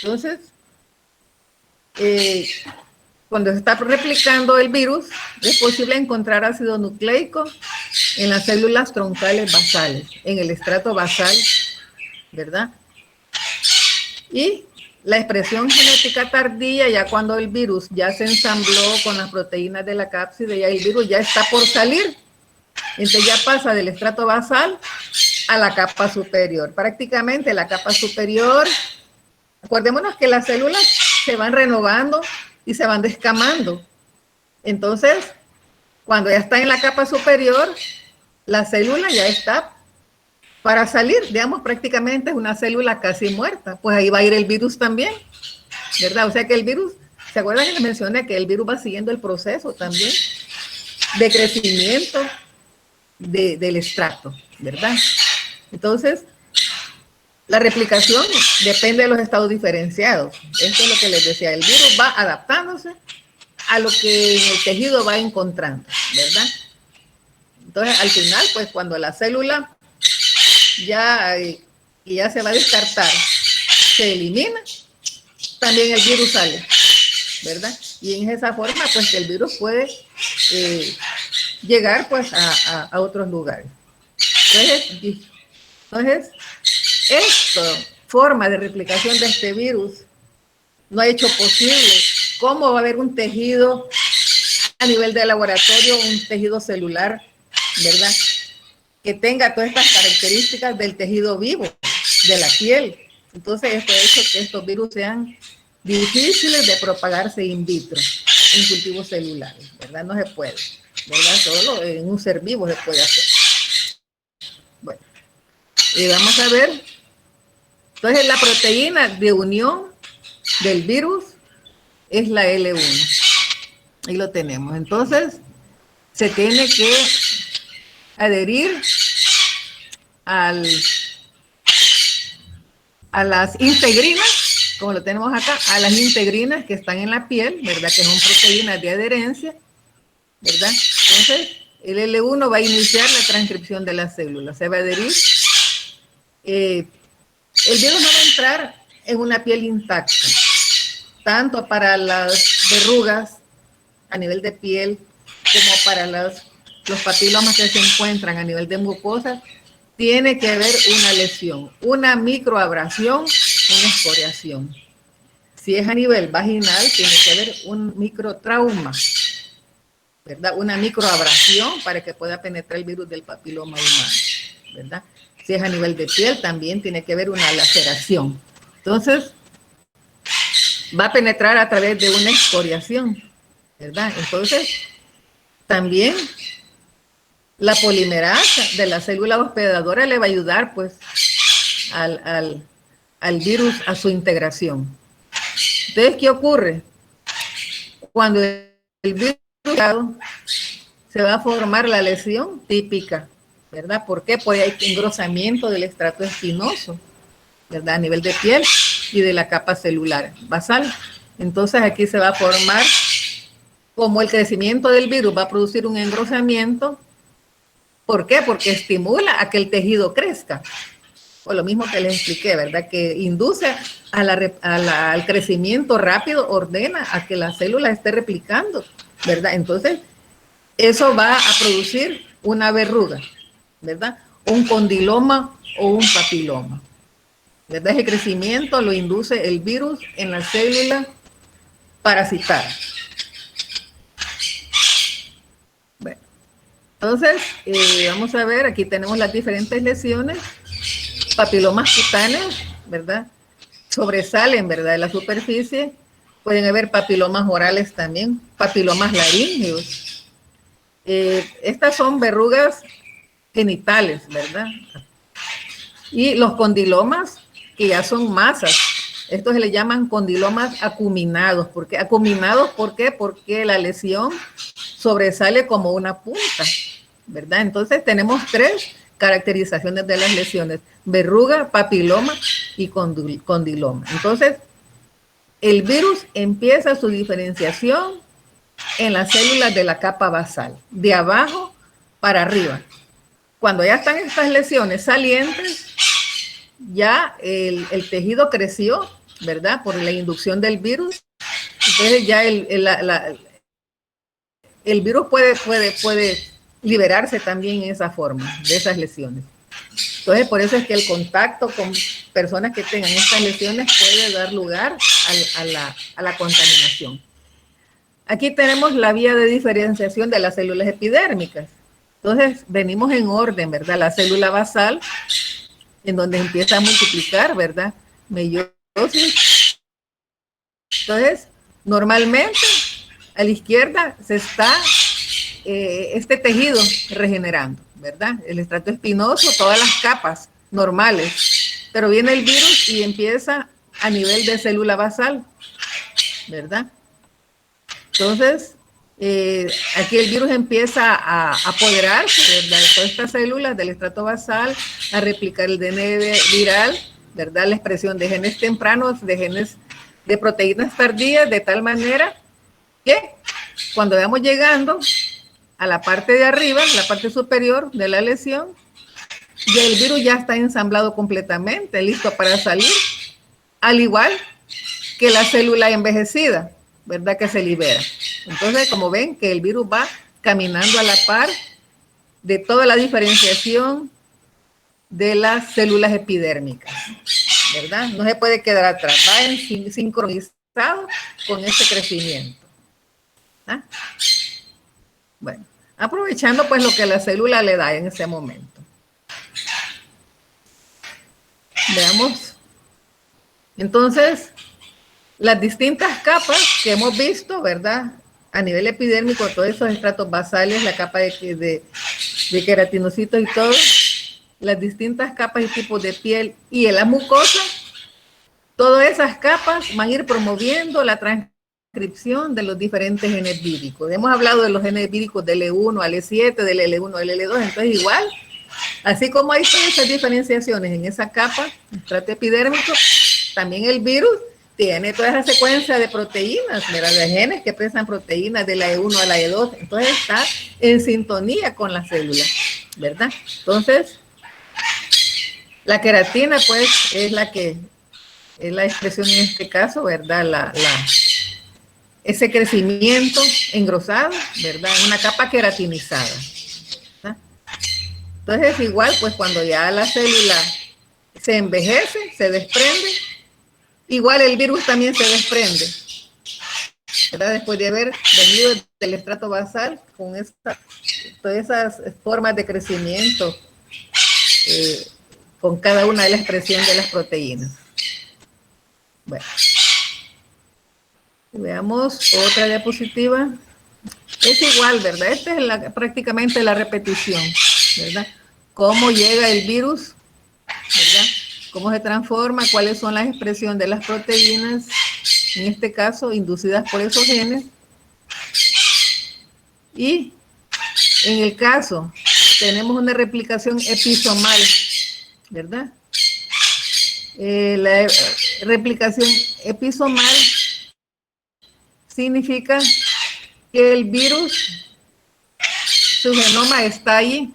Entonces, cuando se está replicando el virus, es posible encontrar ácido nucleico en las células troncales basales, en el estrato basal, ¿verdad? Y la expresión genética tardía, ya cuando el virus ya se ensambló con las proteínas de la cápside, ya el virus ya está por salir. Entonces ya pasa del estrato basal a la capa superior. Prácticamente la capa superior, acordémonos que las células se van renovando y se van descamando. Entonces, cuando ya está en la capa superior, la célula ya está para salir, digamos, prácticamente es una célula casi muerta. Pues ahí va a ir el virus también, ¿verdad? O sea que el virus, ¿se acuerdan que les mencioné que el virus va siguiendo el proceso también de crecimiento del extracto, ¿verdad? Entonces, la replicación depende de los estados diferenciados. Esto es lo que les decía, el virus va adaptándose a lo que en el tejido va encontrando, ¿verdad? Entonces, al final, pues cuando la célula ya se va a descartar, se elimina, también el virus sale, ¿verdad? Y en esa forma, pues que el virus puede llegar pues a otros lugares. Entonces, esta forma de replicación de este virus no ha hecho posible. ¿Cómo va a haber un tejido a nivel de laboratorio, un tejido celular, ¿verdad? Que tenga todas estas características del tejido vivo, de la piel. Entonces, esto ha hecho que estos virus sean difíciles de propagarse in vitro, en cultivos celulares, ¿verdad? No se puede, ¿verdad? Solo en un ser vivo se puede hacer. Bueno, y vamos a ver. Entonces, la proteína de unión del virus es la L1. Ahí lo tenemos. Entonces, se tiene que adherir a las integrinas, como lo tenemos acá, a las integrinas que están en la piel, ¿verdad? Que son proteínas de adherencia, ¿verdad? Entonces, el L1 va a iniciar la transcripción de las células, se va a adherir. El virus no va a entrar en una piel intacta, tanto para las verrugas a nivel de piel como para los papilomas que se encuentran a nivel de mucosa. Tiene que haber una lesión, una microabrasión, una escoriación. Si es a nivel vaginal, tiene que haber un microtrauma, ¿verdad? Una microabrasión para que pueda penetrar el virus del papiloma humano, ¿verdad? Si es a nivel de piel, también tiene que haber una laceración. Entonces, va a penetrar a través de una escoriación, ¿verdad? Entonces, también la polimerasa de la célula hospedadora le va a ayudar, pues, al virus a su integración. Entonces, ¿qué ocurre? Cuando el virus se va a formar la lesión típica, ¿verdad? ¿Por qué? Porque hay engrosamiento del estrato espinoso, ¿verdad? A nivel de piel y de la capa celular basal. Entonces, aquí se va a formar, como el crecimiento del virus va a producir un engrosamiento. ¿Por qué? Porque estimula a que el tejido crezca. O lo mismo que les expliqué, ¿verdad? Que induce al crecimiento rápido, ordena a que la célula esté replicando, ¿verdad? Entonces, eso va a producir una verruga, ¿verdad? Un condiloma o un papiloma, ¿verdad? Ese crecimiento lo induce el virus en la célula parasitada. Bueno, entonces, vamos a ver, aquí tenemos las diferentes lesiones. Papilomas cutáneos, ¿verdad? Sobresalen, ¿verdad? De la superficie. Pueden haber papilomas orales también, papilomas laríngeos. Estas son verrugas genitales, ¿verdad? Y los condilomas, que ya son masas. Estos se le llaman condilomas acuminados. ¿Por qué? Acuminados, ¿por qué? Porque la lesión sobresale como una punta, ¿verdad? Entonces tenemos tres caracterizaciones de las lesiones: verruga, papiloma y condiloma. Entonces, el virus empieza su diferenciación en las células de la capa basal, de abajo para arriba. Cuando ya están estas lesiones salientes, ya el tejido creció, ¿verdad? Por la inducción del virus. Entonces ya el virus puede liberarse también en esa forma, de esas lesiones. Entonces, por eso es que el contacto con personas que tengan estas lesiones puede dar lugar a la contaminación. Aquí tenemos la vía de diferenciación de las células epidérmicas. Entonces, venimos en orden, ¿verdad? La célula basal, en donde empieza a multiplicar, ¿verdad? Meiosis. Entonces, normalmente, a la izquierda se está este tejido regenerando, ¿verdad? El estrato espinoso, todas las capas normales, pero viene el virus y empieza a nivel de célula basal, ¿verdad? Entonces, aquí el virus empieza a apoderarse, ¿verdad?, de todas estas células del estrato basal, a replicar el DNA viral, ¿verdad?, la expresión de genes tempranos, de genes de proteínas tardías, de tal manera que cuando vamos llegando a la parte de arriba, la parte superior de la lesión, y el virus ya está ensamblado completamente, listo para salir, al igual que la célula envejecida, ¿verdad?, que se libera. Entonces, como ven, que el virus va caminando a la par de toda la diferenciación de las células epidérmicas, ¿verdad? No se puede quedar atrás, va sincronizado con este crecimiento. ¿Ah? Bueno, aprovechando pues lo que la célula le da en ese momento. Veamos. Entonces, las distintas capas que hemos visto, ¿verdad?, a nivel epidérmico, todos esos estratos basales, la capa de queratinocitos y todo, las distintas capas y tipos de piel y en la mucosa, todas esas capas van a ir promoviendo la transcripción transcripción de los diferentes genes víricos. Hemos hablado de los genes víricos del E1 al E7, del L1 al L2, entonces igual, así como hay todas esas diferenciaciones en esa capa, estrato epidérmico, también el virus tiene toda esa secuencia de proteínas, ¿verdad? De genes que expresan proteínas de la E1 a la E2, entonces está en sintonía con la célula, ¿verdad? Entonces, la queratina, pues, es la que es la expresión en este caso, ¿verdad? Ese crecimiento engrosado, ¿verdad? Una capa queratinizada, ¿verdad? Entonces, igual, pues, cuando ya la célula se envejece, se desprende, igual el virus también se desprende, ¿verdad? Después de haber venido del estrato basal con todas esas formas de crecimiento con cada una de la expresión de las proteínas. Bueno, veamos otra diapositiva. Es igual, ¿verdad? Esta es prácticamente la repetición, ¿verdad? Cómo llega el virus, ¿verdad? Cómo se transforma, cuáles son las expresiones de las proteínas, en este caso, inducidas por esos genes. Y en el caso, tenemos una replicación episomal, ¿verdad? La replicación episomal significa que el virus, su genoma está ahí,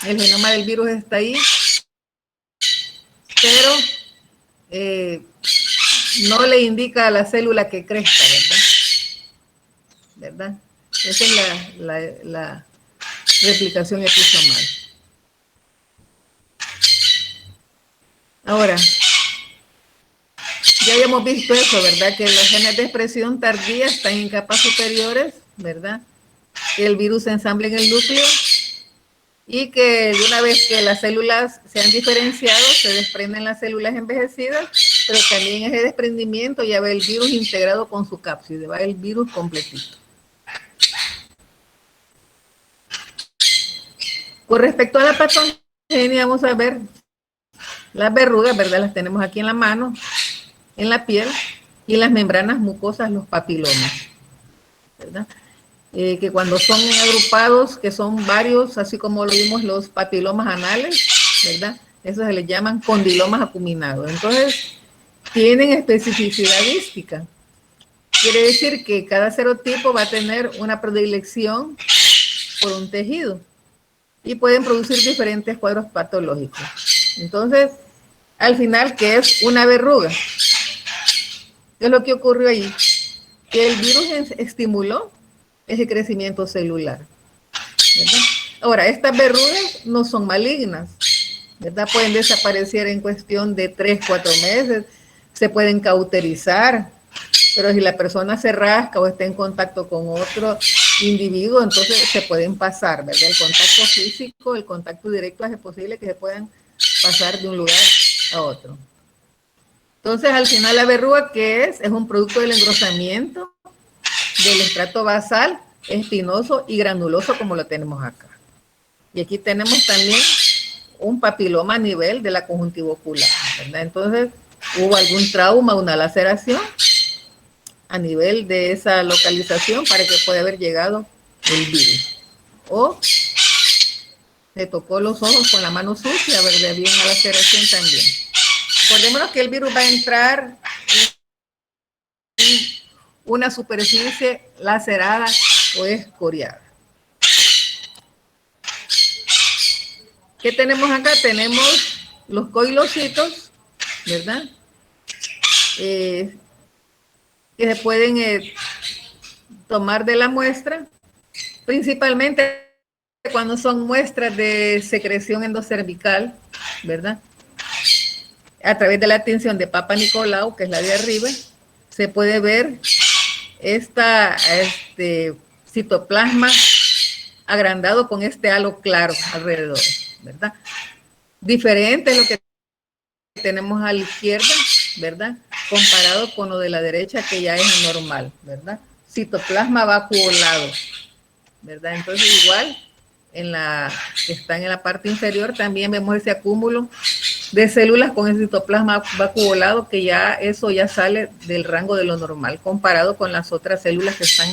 el genoma del virus está ahí, pero no le indica a la célula que crezca, ¿verdad? Esa es la replicación episomal. Ahora, ya habíamos visto eso, ¿verdad? Que los genes de expresión tardía están en capas superiores, ¿verdad? Que el virus se ensambla en el núcleo y que de una vez que las células se han diferenciado, se desprenden las células envejecidas, pero también ese desprendimiento ya va el virus integrado con su cápside, va el virus completito. Con respecto a la patogenia, vamos a ver las verrugas, ¿verdad? Las tenemos aquí en la mano, en la piel, y las membranas mucosas, los papilomas, ¿verdad? Que cuando son agrupados, que son varios, así como lo vimos los papilomas anales, ¿verdad? Eso se les llaman condilomas acuminados. Entonces, tienen especificidad dística. Quiere decir que cada serotipo va a tener una predilección por un tejido y pueden producir diferentes cuadros patológicos. Entonces, al final, ¿qué es una verruga? ¿Qué es lo que ocurrió ahí? Que el virus estimuló ese crecimiento celular, ¿verdad? Ahora, estas verrugas no son malignas, ¿verdad? Pueden desaparecer en cuestión de 3, 4 meses, se pueden cauterizar, pero si la persona se rasca o está en contacto con otro individuo, entonces se pueden pasar, ¿verdad? El contacto físico, el contacto directo hace posible que se puedan pasar de un lugar a otro. Entonces, al final, la verruga, ¿qué es? Es un producto del engrosamiento del estrato basal, espinoso y granuloso, como lo tenemos acá. Y aquí tenemos también un papiloma a nivel de la conjuntiva ocular, ¿verdad? Entonces, hubo algún trauma, una laceración a nivel de esa localización para que pueda haber llegado el virus. O se tocó los ojos con la mano sucia, ¿verdad? Había una laceración también. Recordémonos que el virus va a entrar en una superficie lacerada o escoriada. ¿Qué tenemos acá? Tenemos los coilocitos, ¿verdad? Que se pueden tomar de la muestra, principalmente cuando son muestras de secreción endocervical, ¿verdad? A través de la tinción de Papa Nicolau, que es la de arriba, se puede ver citoplasma agrandado con este halo claro alrededor, ¿verdad? Diferente a lo que tenemos a la izquierda, ¿verdad? Comparado con lo de la derecha, que ya es anormal, ¿verdad? Citoplasma vacuolado, ¿verdad? Entonces, igual, en la que está en la parte inferior, también vemos ese acúmulo de células con el citoplasma vacuolado, que ya eso ya sale del rango de lo normal comparado con las otras células que están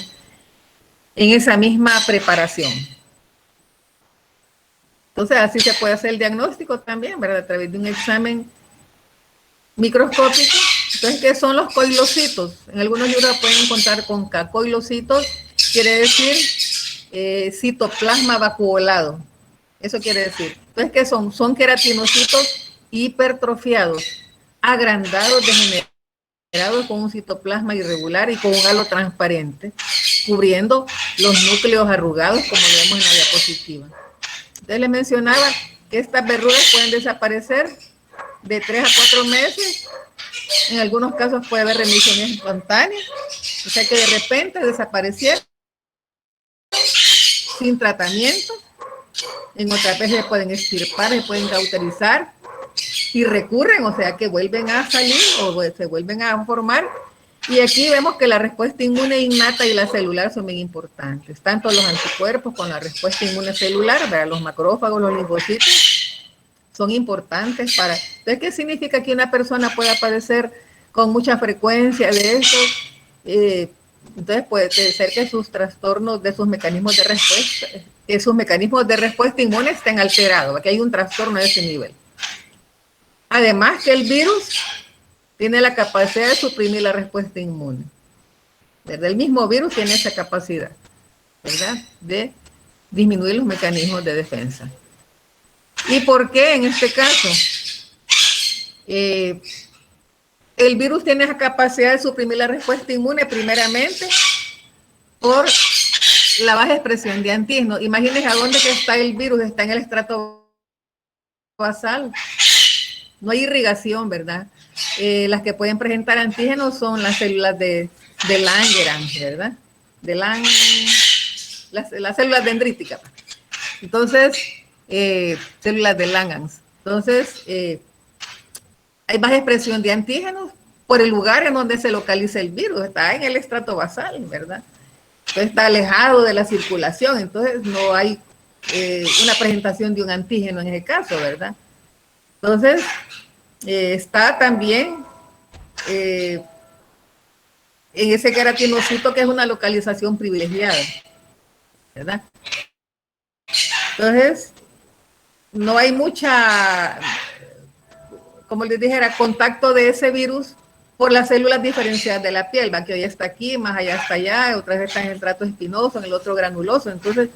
en esa misma preparación. Entonces así se puede hacer el diagnóstico también, ¿verdad? A través de un examen microscópico. Entonces, ¿qué son los coilocitos? En algunos libros pueden encontrar con K. Coilocitos quiere decir citoplasma vacuolado. Eso quiere decir. Entonces, ¿qué son? Son queratinocitos hipertrofiados, agrandados, degenerados con un citoplasma irregular y con un halo transparente, cubriendo los núcleos arrugados, como lo vemos en la diapositiva. Entonces, les mencionaba que estas verrugas pueden desaparecer de 3 a 4 meses. En algunos casos puede haber remisión espontánea, o sea que de repente desaparecieron sin tratamiento. En otras veces pueden extirpar, se pueden cauterizar y recurren, o sea que vuelven a salir o se vuelven a formar. Y aquí vemos que la respuesta inmune innata y la celular son bien importantes, tanto los anticuerpos con la respuesta inmune celular, ¿verdad? Los macrófagos, los linfocitos, son importantes para... Entonces, ¿qué significa que una persona pueda padecer con mucha frecuencia de esto? Entonces puede ser que sus trastornos de sus mecanismos de respuesta, que sus mecanismos de respuesta inmune estén alterados, que hay un trastorno de ese nivel. Además que el virus tiene la capacidad de suprimir la respuesta inmune, ¿verdad? El mismo virus tiene esa capacidad, ¿verdad?, de disminuir los mecanismos de defensa. ¿Y por qué en este caso? El virus tiene esa capacidad de suprimir la respuesta inmune primeramente por la baja expresión de antígenos. Imagínense a dónde que está el virus, está en el estrato basal. No hay irrigación, ¿verdad? Las que pueden presentar antígenos son las células de Langerhans, ¿verdad? Las células dendríticas. Entonces, células de Langerhans. Entonces, hay baja expresión de antígenos por el lugar en donde se localiza el virus. Está en el estrato basal, ¿verdad? Entonces, está alejado de la circulación. Entonces, no hay una presentación de un antígeno en ese caso, ¿verdad? Entonces, está también en ese queratinocito, que es una localización privilegiada, ¿verdad? Entonces, no hay mucha, como les dijera, contacto de ese virus por las células diferenciadas de la piel, ¿va? Que hoy está aquí, más allá está allá, otras están en el trato espinoso, en el otro granuloso. Entonces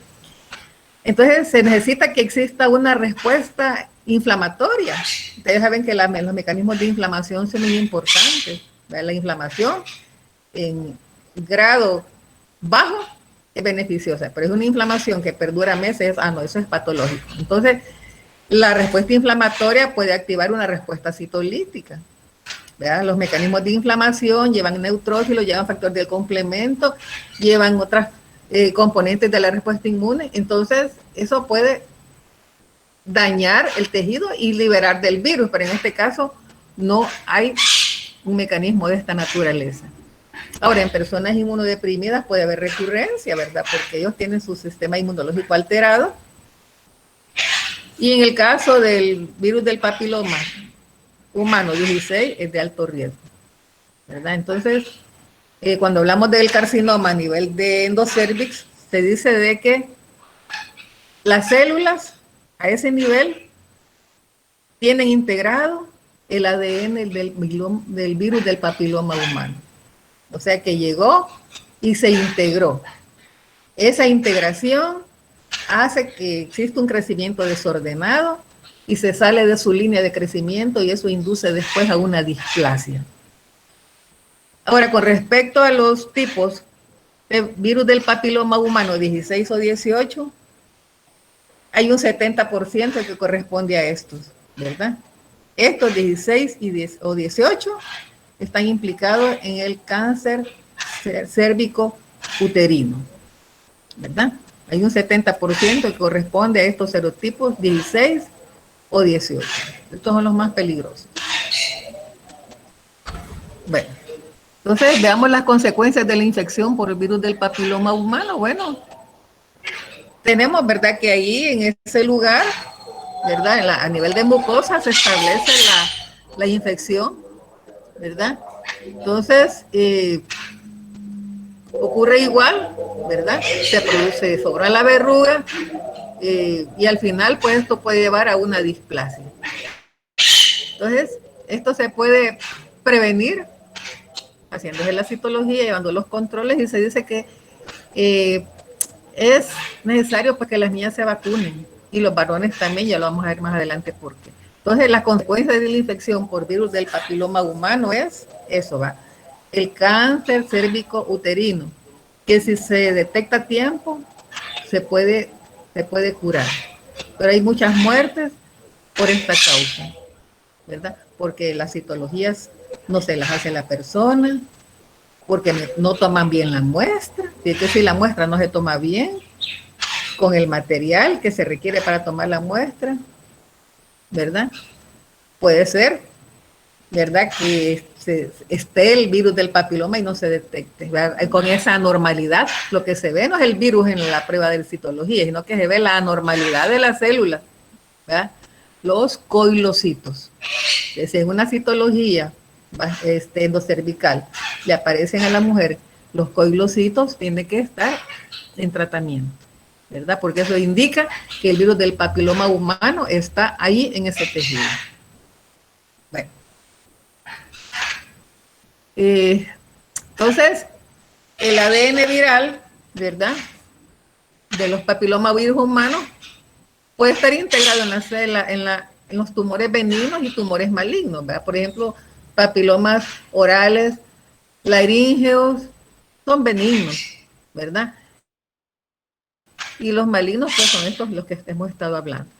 se necesita que exista una respuesta inflamatoria. Ustedes saben que los mecanismos de inflamación son muy importantes, ¿verdad? La inflamación en grado bajo es beneficiosa, pero es una inflamación que perdura meses, no, eso es patológico. Entonces, la respuesta inflamatoria puede activar una respuesta citolítica, ¿verdad? Los mecanismos de inflamación llevan neutrófilos, llevan factor del complemento, llevan otras componentes de la respuesta inmune. Entonces, eso puede dañar el tejido y liberar del virus, pero en este caso no hay un mecanismo de esta naturaleza. Ahora, en personas inmunodeprimidas puede haber recurrencia, ¿verdad? Porque ellos tienen su sistema inmunológico alterado. Y en el caso del virus del papiloma humano 16 es de alto riesgo, ¿verdad? Entonces, cuando hablamos del carcinoma a nivel de endocervix, se dice de que las células a ese nivel tienen integrado el ADN del virus del papiloma humano. O sea que llegó y se integró. Esa integración hace que exista un crecimiento desordenado y se sale de su línea de crecimiento y eso induce después a una displasia. Ahora, con respecto a los tipos de virus del papiloma humano 16 o 18, hay un 70% que corresponde a estos, ¿verdad? Estos 16 o 18 están implicados en el cáncer cérvico uterino, ¿verdad? Hay un 70% que corresponde a estos serotipos 16 o 18. Estos son los más peligrosos. Bueno, entonces veamos las consecuencias de la infección por el virus del papiloma humano. Bueno, tenemos, ¿verdad?, que ahí en ese lugar ¿verdad? A nivel de mucosa se establece la infección, ¿verdad? Entonces, ocurre igual, ¿verdad? Se produce sobre la verruga y al final, pues esto puede llevar a una displasia. Entonces, esto se puede prevenir haciéndose la citología, llevando los controles, y se dice que es necesario para que las niñas se vacunen y los varones también, ya lo vamos a ver más adelante por qué. Entonces, la consecuencia de la infección por virus del papiloma humano es eso, va, el cáncer cérvico uterino, que si se detecta a tiempo, se puede curar. Pero hay muchas muertes por esta causa, ¿verdad? Porque las citologías no se las hace la persona, porque no toman bien la muestra, y que si la muestra no se toma bien, con el material que se requiere para tomar la muestra, ¿verdad? Puede ser, ¿verdad? Que esté el virus del papiloma y no se detecte. ¿Verdad? Con esa anormalidad, lo que se ve no es el virus en la prueba de citología, sino que se ve la anormalidad de las células, ¿verdad? Los coilocitos. Si en una citología endocervical le aparecen a la mujer los coilocitos, tiene que estar en tratamiento, ¿verdad? Porque eso indica que el virus del papiloma humano está ahí en ese tejido. Bueno. Entonces, el ADN viral, ¿verdad? De los papilomavirus humanos puede estar integrado en la célula, en los tumores benignos y tumores malignos, ¿verdad? Por ejemplo, papilomas orales, laríngeos, son benignos, ¿verdad? Y los malignos, pues son estos los que hemos estado hablando.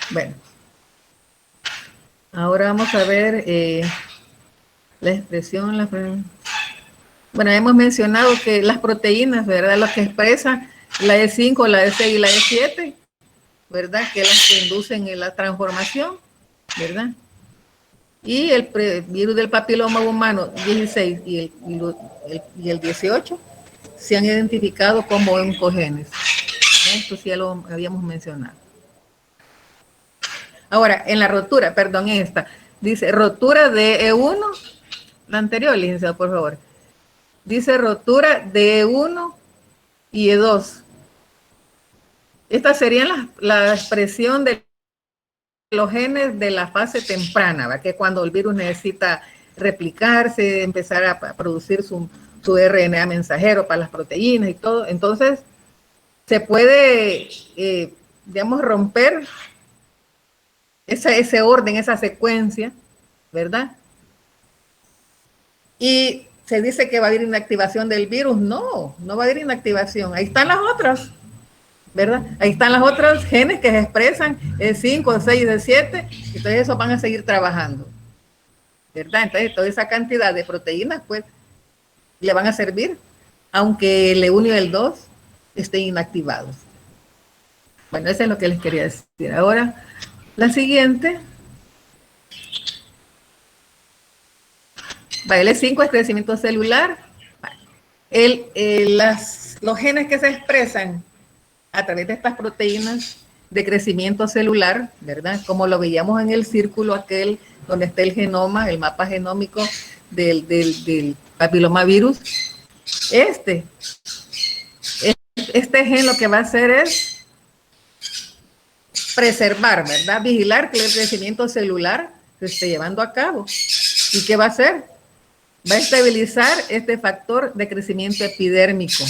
Bueno, ahora vamos a ver la expresión. Bueno, hemos mencionado que las proteínas, ¿verdad? Las que expresan la E5, la E6 y la E7, ¿verdad? Que las que inducen en la transformación, ¿verdad? Y el virus del papiloma humano 16 y el 18 se han identificado como oncogenes. Esto sí ya lo habíamos mencionado. Ahora, en la rotura, perdón, esta, dice rotura de E1, la anterior, licenciado, por favor. Dice rotura de E1 y E2. Estas serían la expresión de los genes de la fase temprana, ¿verdad? Que cuando el virus necesita replicarse, empezar a producir su RNA mensajero para las proteínas y todo. Entonces, se puede, digamos, romper ese orden, esa secuencia, ¿verdad? Y se dice que va a haber inactivación del virus. No, no va a haber inactivación. Ahí están las otras, ¿verdad? Ahí están las otras genes que se expresan, el 5, el 6 y el 7, entonces esos van a seguir trabajando, ¿verdad? Entonces toda esa cantidad de proteínas, pues, le van a servir, aunque el E1 y el 2 estén inactivados. Bueno, eso es lo que les quería decir. Ahora, la siguiente. Vale, el E5 es crecimiento celular. Los genes que se expresan a través de estas proteínas de crecimiento celular, ¿verdad? Como lo veíamos en el círculo aquel donde está el genoma, el mapa genómico del papilomavirus. Este gen lo que va a hacer es preservar, ¿verdad? Vigilar que el crecimiento celular se esté llevando a cabo. ¿Y qué va a hacer? Va a estabilizar este factor de crecimiento epidérmico.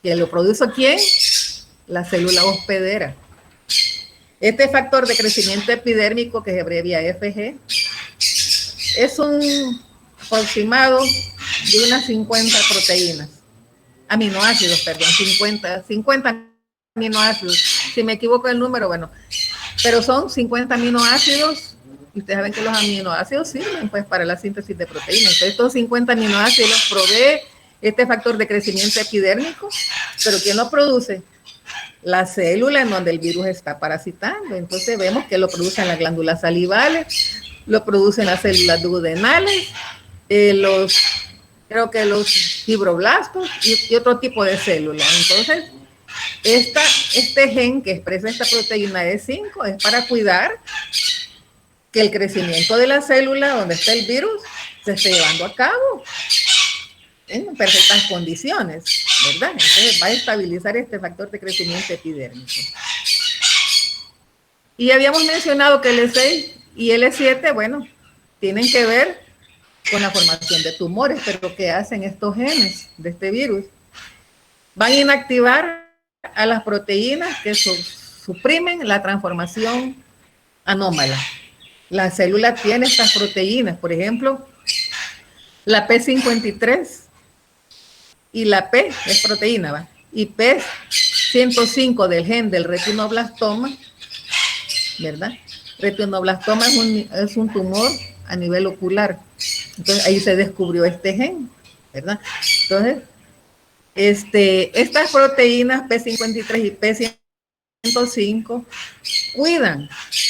¿Que lo produce quién? La célula hospedera. Este factor de crecimiento epidérmico, que se abrevia FG, es un aproximado de unas 50 proteínas, aminoácidos, perdón, 50 aminoácidos. Si me equivoco el número, bueno, pero son 50 aminoácidos. Y ustedes saben que los aminoácidos sirven pues para la síntesis de proteínas. Entonces, estos 50 aminoácidos provee este factor de crecimiento epidérmico, pero ¿quién lo produce? La célula en donde el virus está parasitando. Entonces vemos que lo producen las glándulas salivales, lo producen las células duodenales, creo que los fibroblastos y otro tipo de células. Entonces, Este gen que expresa esta proteína E5 es para cuidar que el crecimiento de la célula donde está el virus se esté llevando a cabo en perfectas condiciones, ¿verdad? Entonces va a estabilizar este factor de crecimiento epidérmico. Y habíamos mencionado que el E6 y el E7, bueno, tienen que ver con la formación de tumores, pero ¿qué hacen estos genes de este virus? Van a inactivar a las proteínas que suprimen la transformación anómala. La célula tiene estas proteínas, por ejemplo, la P53 y la P es proteína, ¿va? Y P105 del gen del retinoblastoma, ¿verdad? Retinoblastoma es un tumor a nivel ocular. Entonces ahí se descubrió este gen, ¿verdad? Entonces, estas proteínas P53 y P105 cuidan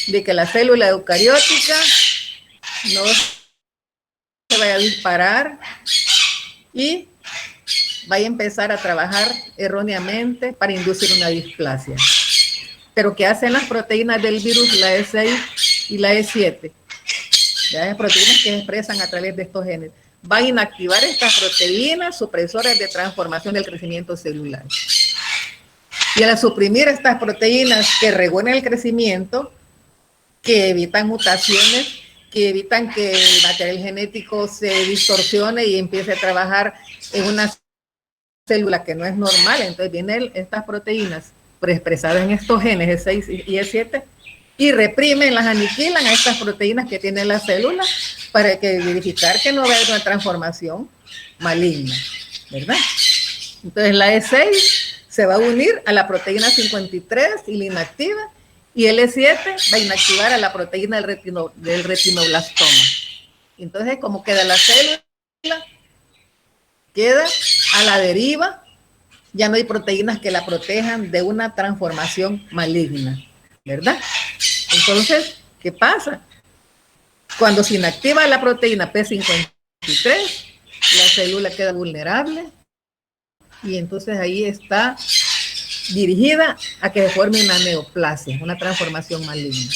de que la célula eucariótica no se vaya a disparar y vaya a empezar a trabajar erróneamente para inducir una displasia. Pero ¿qué hacen las proteínas del virus, la E6 y la E7? Las proteínas que se expresan a través de estos genes van a inactivar estas proteínas supresoras de transformación del crecimiento celular. Y al suprimir estas proteínas que regulan el crecimiento, que evitan mutaciones, que evitan que el material genético se distorsione y empiece a trabajar en una célula que no es normal, entonces vienen estas proteínas preexpresadas en estos genes E6 y E7 y reprimen, las aniquilan a estas proteínas que tiene la célula para que verificar que no va a haber una transformación maligna, ¿verdad? Entonces la E6 se va a unir a la proteína 53 y la inactiva, y el E7 va a inactivar a la proteína del retinoblastoma. Entonces, ¿cómo queda la célula? Queda a la deriva, ya no hay proteínas que la protejan de una transformación maligna, ¿verdad? Entonces, ¿qué pasa? Cuando se inactiva la proteína P53, la célula queda vulnerable y entonces ahí está dirigida a que se forme una neoplasia, una transformación maligna.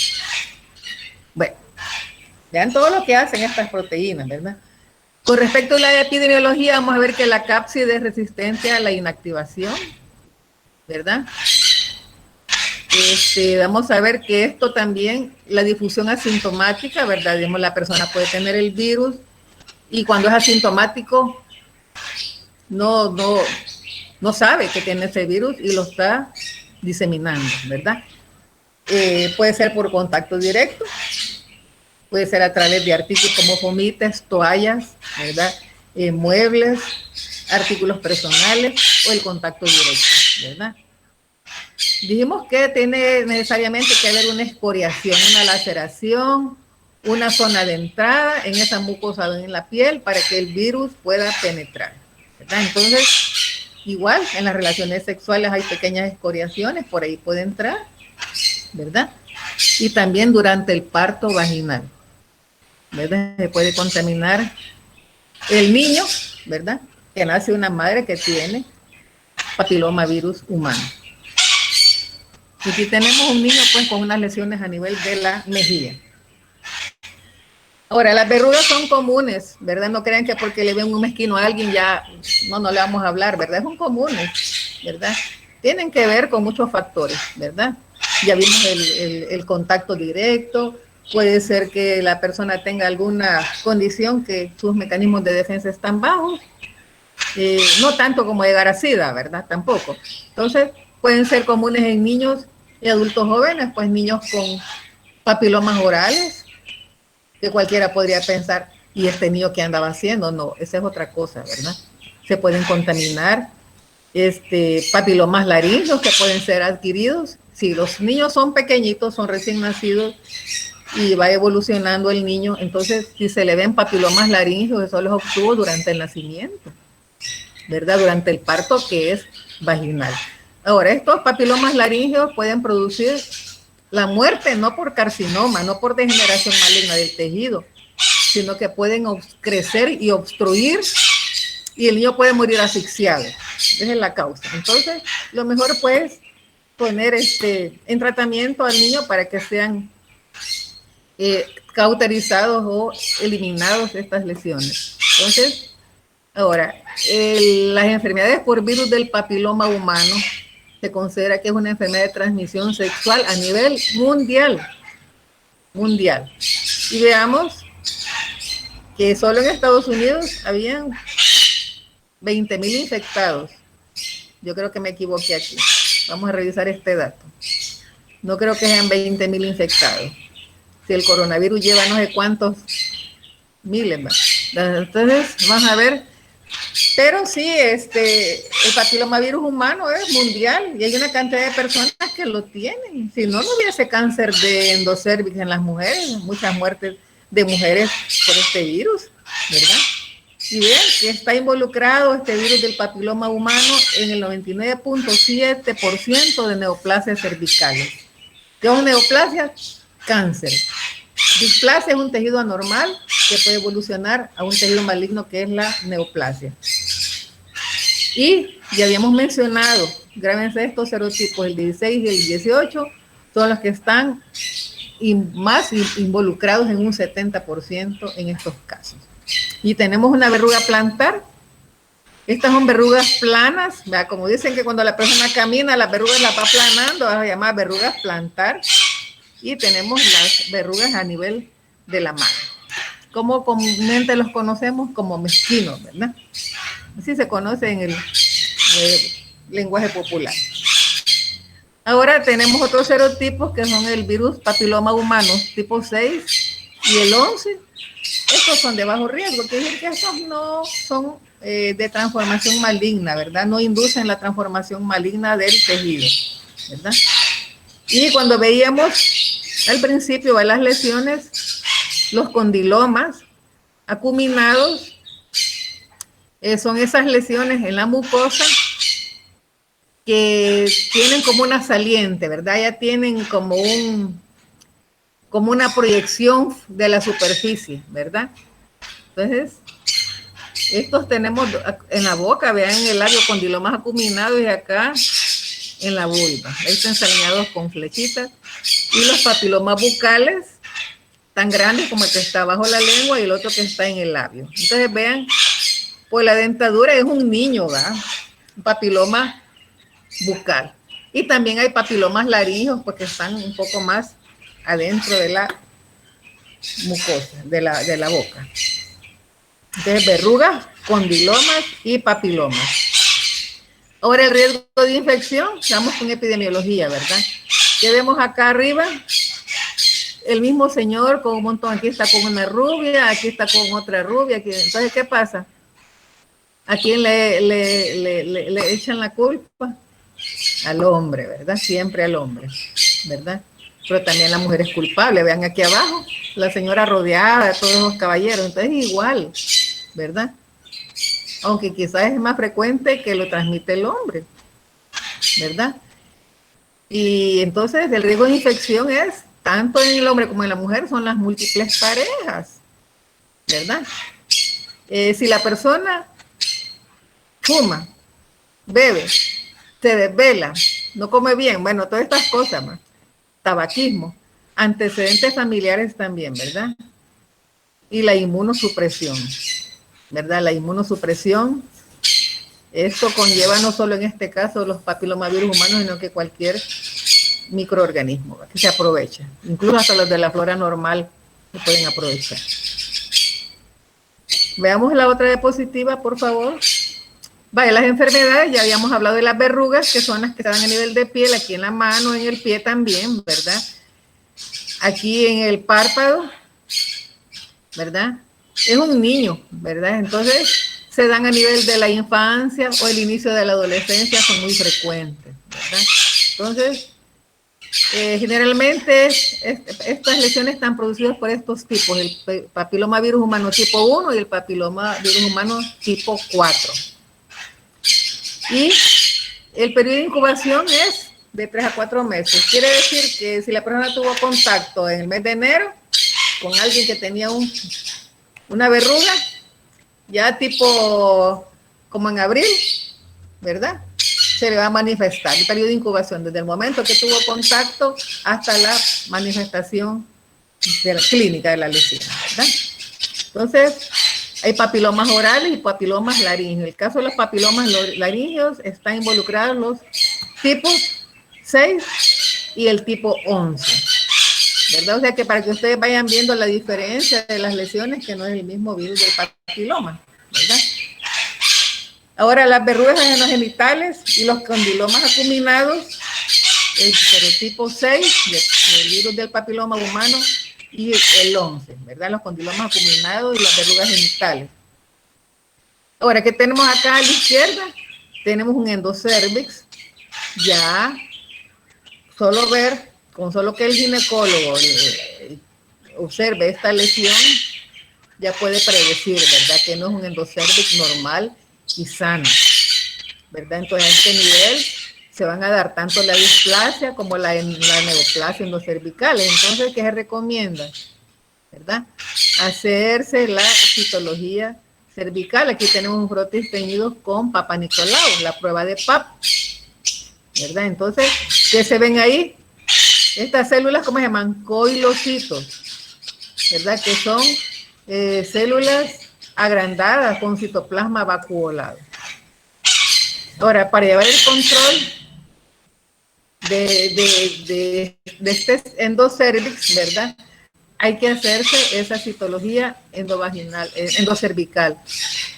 Bueno, vean todo lo que hacen estas proteínas, ¿verdad? Con respecto a la epidemiología, vamos a ver que la cápside es resistente a la inactivación, ¿verdad? Vamos a ver que esto también, la difusión asintomática, ¿verdad? Digamos, la persona puede tener el virus y cuando es asintomático no sabe que tiene ese virus y lo está diseminando, ¿verdad? Puede ser por contacto directo, puede ser a través de artículos como fomites, toallas, ¿verdad? Muebles, artículos personales o el contacto directo, ¿verdad? Dijimos que tiene necesariamente que haber una escoriación, una laceración, una zona de entrada en esa mucosa en la piel para que el virus pueda penetrar, ¿verdad? Entonces, igual en las relaciones sexuales hay pequeñas escoriaciones, por ahí puede entrar, ¿verdad? Y también durante el parto vaginal, ¿verdad? Se puede contaminar el niño, ¿verdad? Que nace una madre que tiene papilomavirus humano. Y aquí tenemos un niño pues con unas lesiones a nivel de la mejilla. Ahora, las verrugas son comunes, ¿verdad? No crean que porque le ven un mezquino a alguien ya no le vamos a hablar, ¿verdad? Son comunes, ¿verdad? Tienen que ver con muchos factores, ¿verdad? Ya vimos el contacto directo, puede ser que la persona tenga alguna condición que sus mecanismos de defensa están bajos, no tanto como llegar a SIDA, ¿verdad? Tampoco. Entonces, pueden ser comunes en niños y adultos jóvenes, pues niños con papilomas orales, que cualquiera podría pensar, ¿y este niño qué andaba haciendo? No, esa es otra cosa, ¿verdad? Se pueden contaminar papilomas laringeos que pueden ser adquiridos. Si los niños son pequeñitos, son recién nacidos y va evolucionando el niño, entonces si se le ven papilomas laringeos, eso los obtuvo durante el nacimiento, ¿verdad? Durante el parto que es vaginal. Ahora, estos papilomas laringeos pueden producir la muerte no por carcinoma, no por degeneración maligna del tejido, sino que pueden crecer y obstruir y el niño puede morir asfixiado. Esa es la causa. Entonces, lo mejor pues poner en tratamiento al niño para que sean cauterizados o eliminados estas lesiones. Entonces, ahora, las enfermedades por virus del papiloma humano se considera que es una enfermedad de transmisión sexual a nivel mundial. Mundial. Y veamos que solo en Estados Unidos habían 20,000 infectados. Yo creo que me equivoqué aquí. Vamos a revisar este dato. No creo que sean 20,000 infectados. Si el coronavirus lleva no sé cuántos miles más. Entonces, vamos a ver. Pero sí, el papilomavirus humano es mundial y hay una cantidad de personas que lo tienen. Si no, no hubiese cáncer de endocérvix en las mujeres, muchas muertes de mujeres por este virus, ¿verdad? Y vean que está involucrado este virus del papiloma humano en el 99.7% de neoplasias cervicales. ¿Qué es neoplasia? Cáncer. Displasia es un tejido anormal que puede evolucionar a un tejido maligno que es la neoplasia. Y ya habíamos mencionado, grábense estos serotipos, el 16 y el 18, son los que están más involucrados en un 70% en estos casos. Y tenemos una verruga plantar. Estas son verrugas planas, ¿verdad? Como dicen que cuando la persona camina, las verrugas las va aplanando, vamos a llamar verrugas plantar. Y tenemos las verrugas a nivel de la mano. Como comúnmente los conocemos como mezquinos, ¿verdad? Así se conoce en el lenguaje popular. Ahora tenemos otros serotipos que son el virus papiloma humano tipo 6 y el 11. Estos son de bajo riesgo, quiere decir que estos no son de transformación maligna, ¿verdad? No inducen la transformación maligna del tejido, ¿verdad? Y cuando veíamos al principio de las lesiones, los condilomas acuminados son esas lesiones en la mucosa que tienen como una saliente, ¿verdad? Ya tienen como una proyección de la superficie, ¿verdad? Entonces, estos tenemos en la boca, vean en el labio condilomas acuminados y acá en la vulva. Ahí están enseñados con flechitas. Y los papilomas bucales, tan grandes como el que está bajo la lengua y el otro que está en el labio. Entonces vean, pues la dentadura es un niño, ¿verdad? Un papiloma bucal. Y también hay papilomas laringeos porque están un poco más adentro de la mucosa, de la boca. Entonces verrugas, condilomas y papilomas. Ahora el riesgo de infección, vamos con epidemiología, ¿verdad? ¿Qué vemos acá arriba? El mismo señor con un montón, aquí está con una rubia, aquí está con otra rubia. Aquí. Entonces, ¿qué pasa? ¿A quién le echan la culpa? Al hombre, ¿verdad? Siempre al hombre, ¿verdad? Pero también la mujer es culpable. Vean aquí abajo, la señora rodeada de todos los caballeros. Entonces, igual, ¿verdad? Aunque quizás es más frecuente que lo transmite el hombre, ¿verdad? Y entonces el riesgo de infección es tanto en el hombre como en la mujer, son las múltiples parejas, ¿verdad? Si la persona fuma, bebe, se desvela, no come bien, bueno, todas estas cosas más, tabaquismo, antecedentes familiares también, ¿verdad? Y la inmunosupresión, ¿verdad? La inmunosupresión, esto conlleva no solo en este caso los papilomavirus humanos, sino que cualquier microorganismo que se aprovecha, incluso hasta los de la flora normal se pueden aprovechar. Veamos la otra diapositiva, por favor. Vaya, las enfermedades, ya habíamos hablado de las verrugas, que son las que están a nivel de piel, aquí en la mano, en el pie también, ¿verdad? Aquí en el párpado, ¿verdad? Es un niño, ¿verdad? Entonces, se dan a nivel de la infancia o el inicio de la adolescencia, son muy frecuentes, ¿verdad? Entonces, generalmente estas lesiones están producidas por estos tipos, el papilomavirus humano tipo 1 y el papilomavirus humano tipo 4. Y el periodo de incubación es de 3 a 4 meses. Quiere decir que si la persona tuvo contacto en el mes de enero con alguien que tenía una verruga, ya tipo como en abril, ¿verdad? se le va a manifestar el periodo de incubación, desde el momento que tuvo contacto hasta la manifestación de la clínica de la lesión, ¿verdad? Entonces, hay papilomas orales y papilomas laringeos. En el caso de los papilomas laringeos están involucrados los tipos 6 y el tipo 11, ¿verdad? O sea que para que ustedes vayan viendo la diferencia de las lesiones, que no es el mismo virus del papiloma, ¿verdad? Ahora, las verrugas en los genitales y los condilomas acuminados, el serotipo 6 del virus del papiloma humano y el 11, ¿verdad? Los condilomas acuminados y las verrugas genitales. Ahora, ¿qué tenemos acá a la izquierda? Tenemos un endocervix. Ya, solo ver, con solo que el ginecólogo observe esta lesión, ya puede predecir, ¿verdad? Que no es un endocervix normal y sano, ¿verdad? Entonces, a este nivel se van a dar tanto la displasia como la neoplasia endocervical. Entonces, ¿qué se recomienda? ¿Verdad? Hacerse la citología cervical. Aquí tenemos un frotis teñido con Papa Nicolau, la prueba de PAP, ¿verdad? Entonces, ¿qué se ven ahí? Estas células, ¿cómo se llaman? Coilocitos, ¿verdad? Que son células agrandadas con citoplasma vacuolado. Ahora, para llevar el control de este endocervix, ¿verdad? Hay que hacerse esa citología endovaginal, endocervical,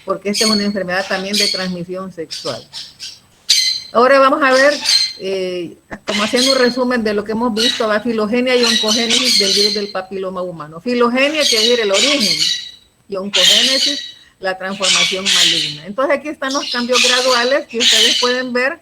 porque esta es una enfermedad también de transmisión sexual. Ahora vamos a ver, como haciendo un resumen de lo que hemos visto, la filogenia y oncogénesis del virus del papiloma humano. Filogenia quiere decir el origen, y oncogénesis, la transformación maligna. Entonces aquí están los cambios graduales que ustedes pueden ver